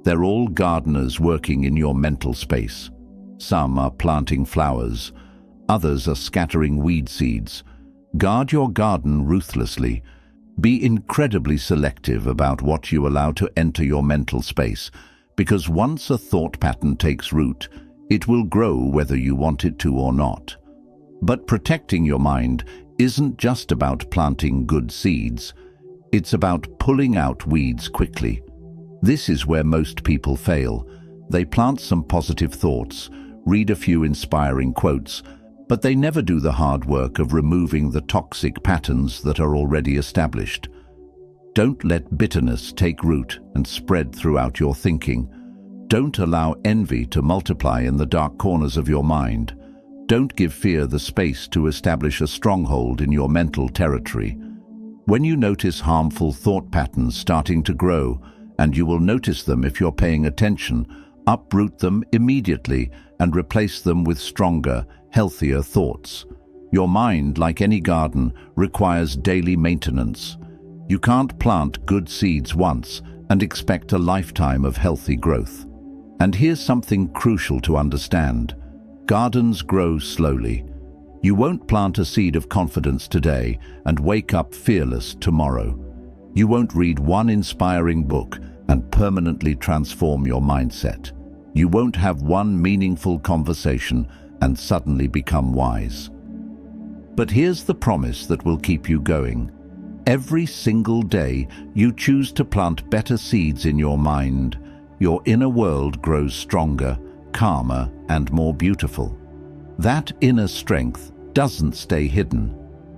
they're all gardeners working in your mental space. Some are planting flowers, others are scattering weed seeds. Guard your garden ruthlessly. Be incredibly selective about what you allow to enter your mental space, because once a thought pattern takes root, it will grow whether you want it to or not. But protecting your mind isn't just about planting good seeds. It's about pulling out weeds quickly. This is where most people fail. They plant some positive thoughts, read a few inspiring quotes, but they never do the hard work of removing the toxic patterns that are already established. Don't let bitterness take root and spread throughout your thinking. Don't allow envy to multiply in the dark corners of your mind. Don't give fear the space to establish a stronghold in your mental territory. When you notice harmful thought patterns starting to grow, and you will notice them if you're paying attention, uproot them immediately and replace them with stronger, healthier thoughts. Your mind, like any garden, requires daily maintenance. You can't plant good seeds once and expect a lifetime of healthy growth. And here's something crucial to understand. Gardens grow slowly. You won't plant a seed of confidence today and wake up fearless tomorrow. You won't read one inspiring book and permanently transform your mindset. You won't have one meaningful conversation and suddenly become wise. But here's the promise that will keep you going. Every single day, you choose to plant better seeds in your mind. Your inner world grows stronger, calmer, and more beautiful. That inner strength doesn't stay hidden.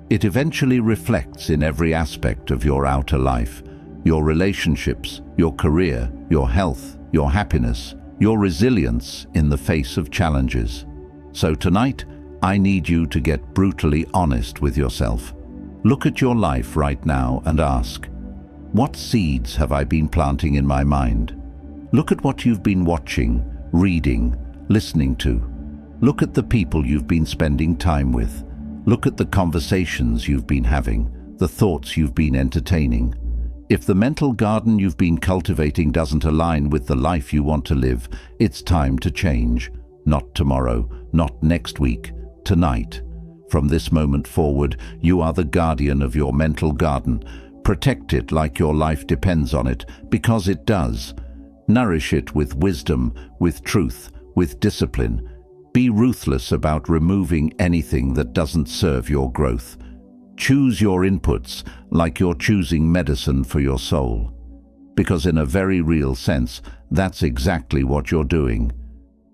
It eventually reflects in every aspect of your outer life, your relationships, your career, your health, your happiness, your resilience in the face of challenges. So tonight, I need you to get brutally honest with yourself. Look at your life right now and ask, what seeds have I been planting in my mind? Look at what you've been watching, reading, listening to. Look at the people you've been spending time with. Look at the conversations you've been having, the thoughts you've been entertaining. If the mental garden you've been cultivating doesn't align with the life you want to live, it's time to change. Not tomorrow, not next week, tonight. From this moment forward, you are the guardian of your mental garden. Protect it like your life depends on it, because it does. Nourish it with wisdom, with truth, with discipline. Be ruthless about removing anything that doesn't serve your growth. Choose your inputs like you're choosing medicine for your soul. Because in a very real sense, that's exactly what you're doing.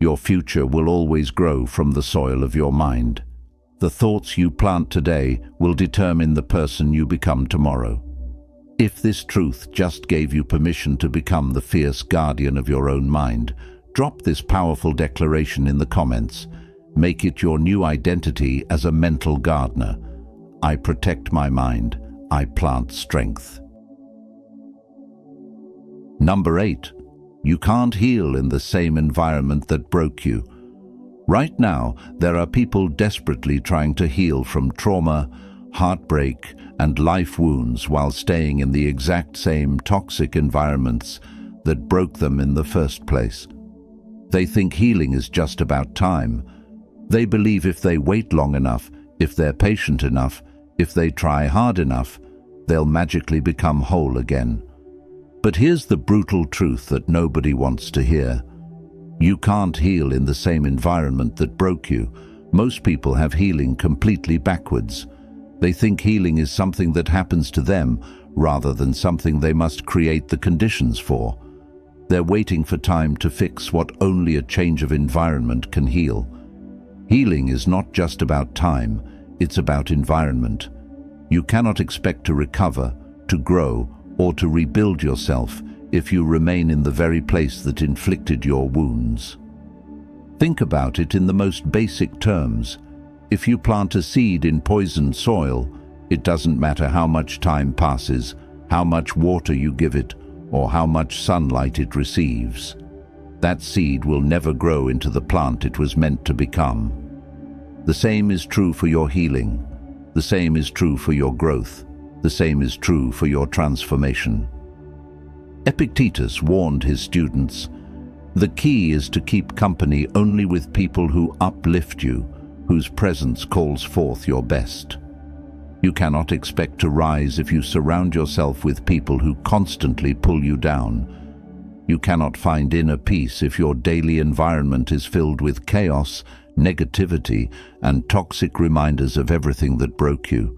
Your future will always grow from the soil of your mind. The thoughts you plant today will determine the person you become tomorrow. If this truth just gave you permission to become the fierce guardian of your own mind, drop this powerful declaration in the comments. Make it your new identity as a mental gardener. I protect my mind. I plant strength. Number 8. You can't heal in the same environment that broke you. Right now, there are people desperately trying to heal from trauma, heartbreak, and life wounds while staying in the exact same toxic environments that broke them in the first place. They think healing is just about time. They believe if they wait long enough, If they're patient enough, if they try hard enough, they'll magically become whole again. But here's the brutal truth that nobody wants to hear. You can't heal in the same environment that broke you. Most people have healing completely backwards. They think healing is something that happens to them rather than something they must create the conditions for. They're waiting for time to fix what only a change of environment can heal. Healing is not just about time, it's about environment. You cannot expect to recover, to grow, or to rebuild yourself if you remain in the very place that inflicted your wounds. Think about it in the most basic terms. If you plant a seed in poisoned soil, it doesn't matter how much time passes, how much water you give it, or how much sunlight it receives. That seed will never grow into the plant it was meant to become. The same is true for your healing. The same is true for your growth. The same is true for your transformation. Epictetus warned his students, "The key is to keep company only with people who uplift you, whose presence calls forth your best." You cannot expect to rise if you surround yourself with people who constantly pull you down. You cannot find inner peace if your daily environment is filled with chaos, negativity, and toxic reminders of everything that broke you.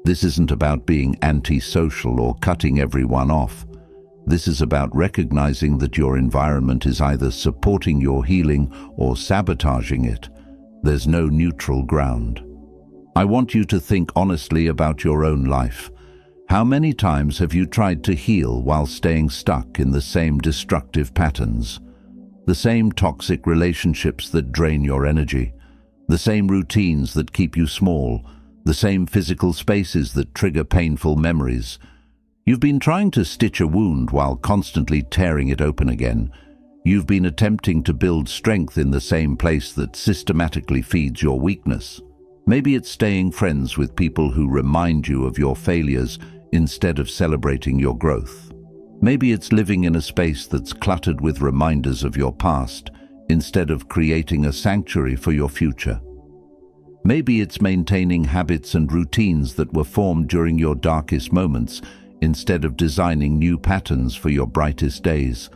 This isn't about being antisocial or cutting everyone off. This is about recognizing that your environment is either supporting your healing or sabotaging it. There's no neutral ground. I want you to think honestly about your own life. How many times have you tried to heal while staying stuck in the same destructive patterns? The same toxic relationships that drain your energy, the same routines that keep you small, the same physical spaces that trigger painful memories. You've been trying to stitch a wound while constantly tearing it open again. You've been attempting to build strength in the same place that systematically feeds your weakness. Maybe it's staying friends with people who remind you of your failures instead of celebrating your growth. Maybe it's living in a space that's cluttered with reminders of your past instead of creating a sanctuary for your future. Maybe it's maintaining habits and routines that were formed during your darkest moments instead of designing new patterns for your brightest days.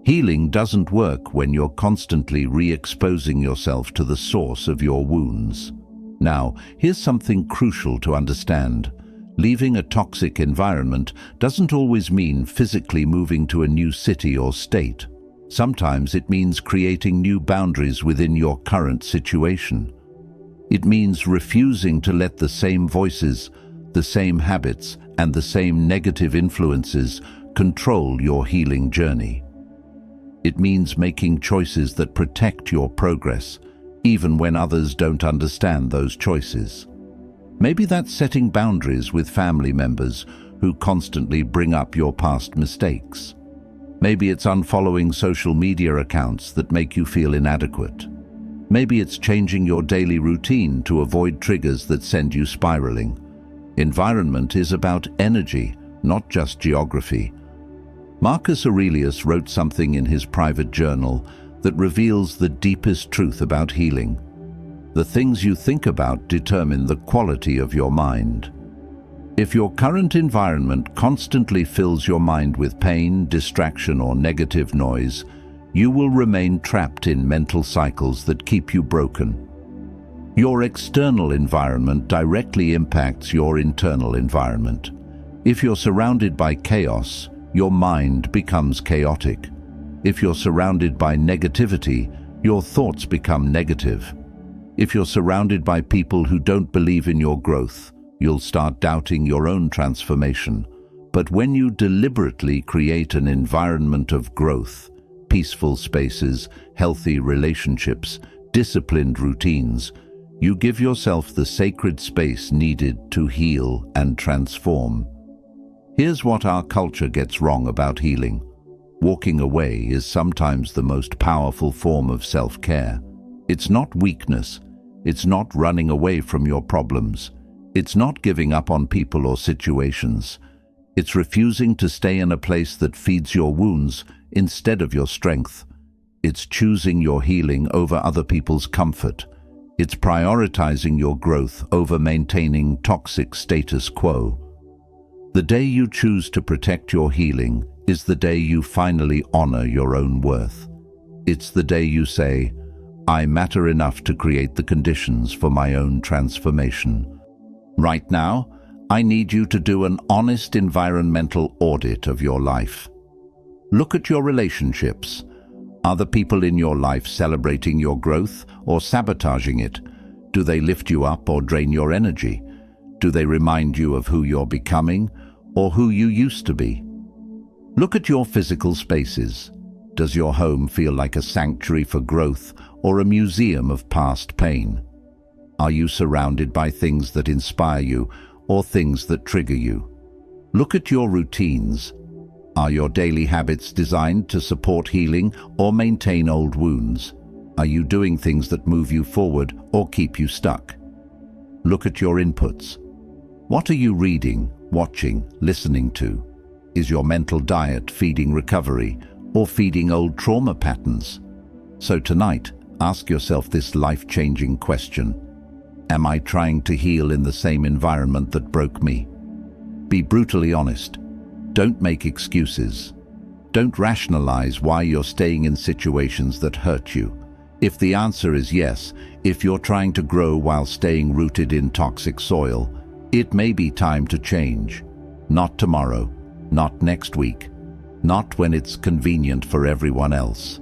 Healing doesn't work when you're constantly re-exposing yourself to the source of your wounds. Now, here's something crucial to understand. Leaving a toxic environment doesn't always mean physically moving to a new city or state. Sometimes it means creating new boundaries within your current situation. It means refusing to let the same voices, the same habits, and the same negative influences control your healing journey. It means making choices that protect your progress, even when others don't understand those choices. Maybe that's setting boundaries with family members who constantly bring up your past mistakes. Maybe it's unfollowing social media accounts that make you feel inadequate. Maybe it's changing your daily routine to avoid triggers that send you spiraling. Environment is about energy, not just geography. Marcus Aurelius wrote something in his private journal that reveals the deepest truth about healing. The things you think about determine the quality of your mind. If your current environment constantly fills your mind with pain, distraction, or negative noise, you will remain trapped in mental cycles that keep you broken. Your external environment directly impacts your internal environment. If you're surrounded by chaos, your mind becomes chaotic. If you're surrounded by negativity, your thoughts become negative. If you're surrounded by people who don't believe in your growth, you'll start doubting your own transformation. But when you deliberately create an environment of growth, peaceful spaces, healthy relationships, disciplined routines, you give yourself the sacred space needed to heal and transform. Here's what our culture gets wrong about healing. Walking away is sometimes the most powerful form of self-care. It's not weakness. It's not running away from your problems. It's not giving up on people or situations. It's refusing to stay in a place that feeds your wounds instead of your strength. It's choosing your healing over other people's comfort. It's prioritizing your growth over maintaining toxic status quo. The day you choose to protect your healing is the day you finally honor your own worth. It's the day you say, I matter enough to create the conditions for my own transformation. Right now, I need you to do an honest environmental audit of your life. Look at your relationships. Are the people in your life celebrating your growth or sabotaging it? Do they lift you up or drain your energy? Do they remind you of who you're becoming or who you used to be? Look at your physical spaces. Does your home feel like a sanctuary for growth or a museum of past pain? Are you surrounded by things that inspire you or things that trigger you? Look at your routines. Are your daily habits designed to support healing or maintain old wounds? Are you doing things that move you forward or keep you stuck? Look at your inputs. What are you reading, watching, listening to? Is your mental diet feeding recovery or feeding old trauma patterns? So tonight, ask yourself this life-changing question. Am I trying to heal in the same environment that broke me? Be brutally honest. Don't make excuses. Don't rationalize why you're staying in situations that hurt you. If the answer is yes, if you're trying to grow while staying rooted in toxic soil, it may be time to change. Not tomorrow, not next week, not when it's convenient for everyone else.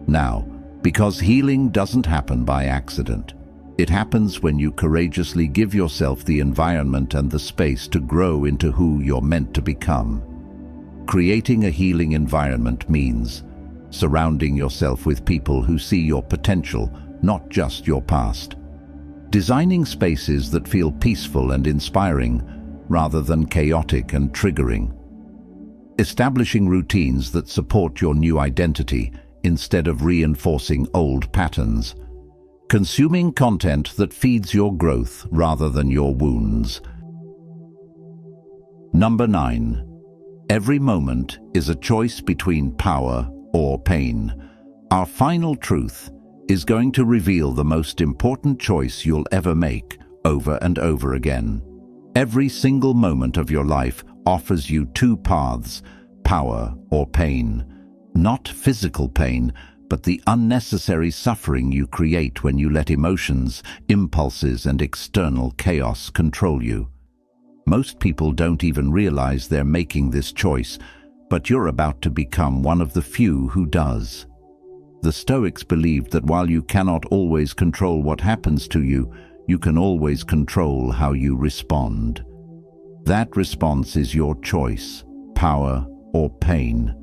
Now, because healing doesn't happen by accident. It happens when you courageously give yourself the environment and the space to grow into who you're meant to become. Creating a healing environment means surrounding yourself with people who see your potential, not just your past. Designing spaces that feel peaceful and inspiring rather than chaotic and triggering. Establishing routines that support your new identity instead of reinforcing old patterns. Consuming content that feeds your growth rather than your wounds. Number 9. Every moment is a choice between power or pain. Our final truth is going to reveal the most important choice you'll ever make over and over again. Every single moment of your life offers you two paths, power or pain. Not physical pain, but the unnecessary suffering you create when you let emotions, impulses, and external chaos control you. Most people don't even realize they're making this choice, but you're about to become one of the few who does. The Stoics believed that while you cannot always control what happens to you, you can always control how you respond. That response is your choice, power or pain.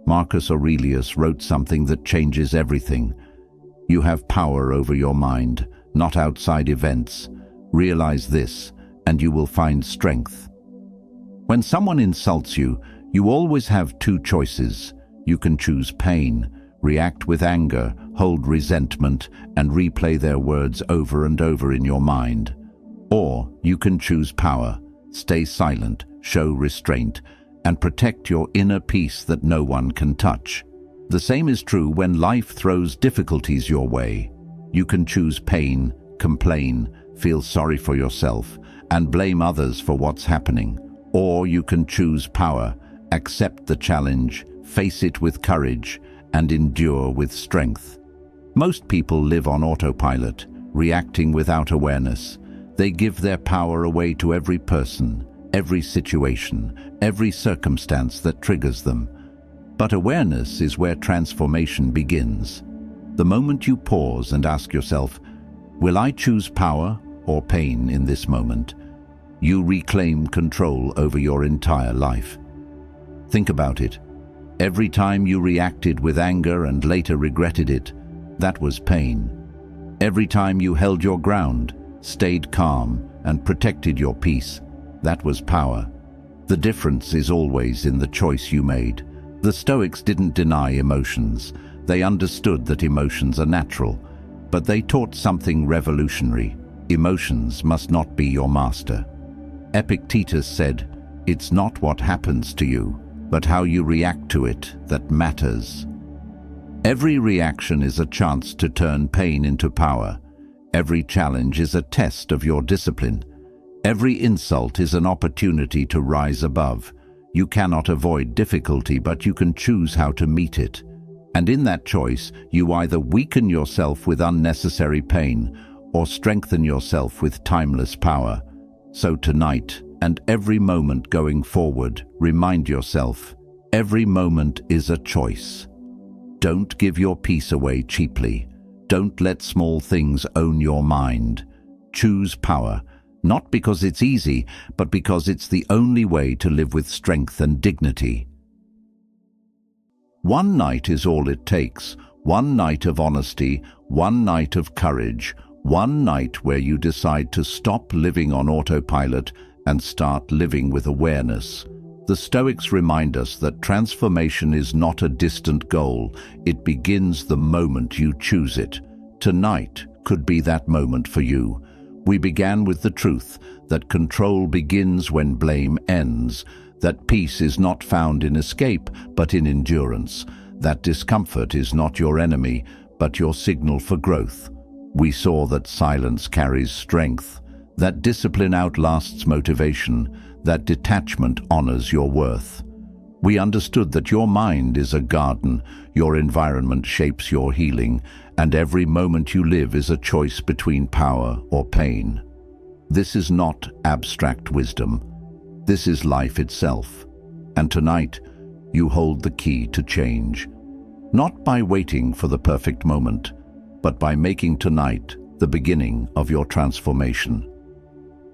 Marcus Aurelius wrote something that changes everything. You have power over your mind, not outside events. Realize this, and you will find strength. When someone insults you, you always have two choices. You can choose pain, react with anger, hold resentment, and replay their words over and over in your mind. Or you can choose power, stay silent, show restraint, and protect your inner peace that no one can touch. The same is true when life throws difficulties your way. You can choose pain, complain, feel sorry for yourself, and blame others for what's happening. Or you can choose power, accept the challenge, face it with courage, and endure with strength. Most people live on autopilot, reacting without awareness. They give their power away to every person, every situation, every circumstance that triggers them. But awareness is where transformation begins. The moment you pause and ask yourself, will I choose power or pain in this moment? You reclaim control over your entire life. Think about it. Every time you reacted with anger and later regretted it, that was pain. Every time you held your ground, stayed calm, and protected your peace, that was power. The difference is always in the choice you made. The Stoics didn't deny emotions. They understood that emotions are natural, but they taught something revolutionary. Emotions must not be your master. Epictetus said, "It's not what happens to you, but how you react to it that matters." Every reaction is a chance to turn pain into power. Every challenge is a test of your discipline. Every insult is an opportunity to rise above. You cannot avoid difficulty, but you can choose how to meet it. And in that choice, you either weaken yourself with unnecessary pain or strengthen yourself with timeless power. So tonight, and every moment going forward, remind yourself, every moment is a choice. Don't give your peace away cheaply. Don't let small things own your mind. Choose power, not because it's easy, but because it's the only way to live with strength and dignity. One night is all it takes. One night of honesty, one night of courage, one night where you decide to stop living on autopilot and start living with awareness. The Stoics remind us that transformation is not a distant goal. It begins the moment you choose it. Tonight could be that moment for you. We began with the truth that control begins when blame ends, that peace is not found in escape but in endurance, that discomfort is not your enemy but your signal for growth. We saw that silence carries strength, that discipline outlasts motivation, that detachment honors your worth. We understood that your mind is a garden, your environment shapes your healing, and every moment you live is a choice between power or pain. This is not abstract wisdom. This is life itself. And tonight, you hold the key to change. Not by waiting for the perfect moment, but by making tonight the beginning of your transformation.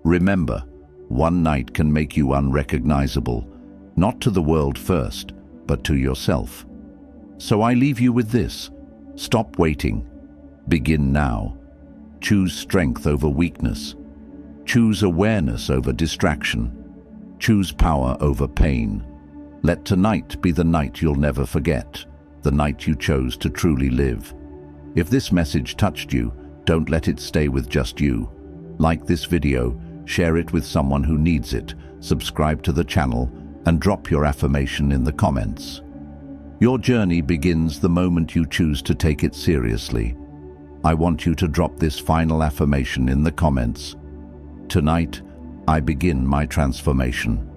Remember, one night can make you unrecognizable, not to the world first, but to yourself. So I leave you with this. Stop waiting. Begin now. Choose strength over weakness. Choose awareness over distraction. Choose power over pain. Let tonight be the night you'll never forget, the night you chose to truly live. If this message touched you, don't let it stay with just you. Like this video, share it with someone who needs it, subscribe to the channel, and drop your affirmation in the comments. Your journey begins the moment you choose to take it seriously. I want you to drop this final affirmation in the comments. Tonight, I begin my transformation.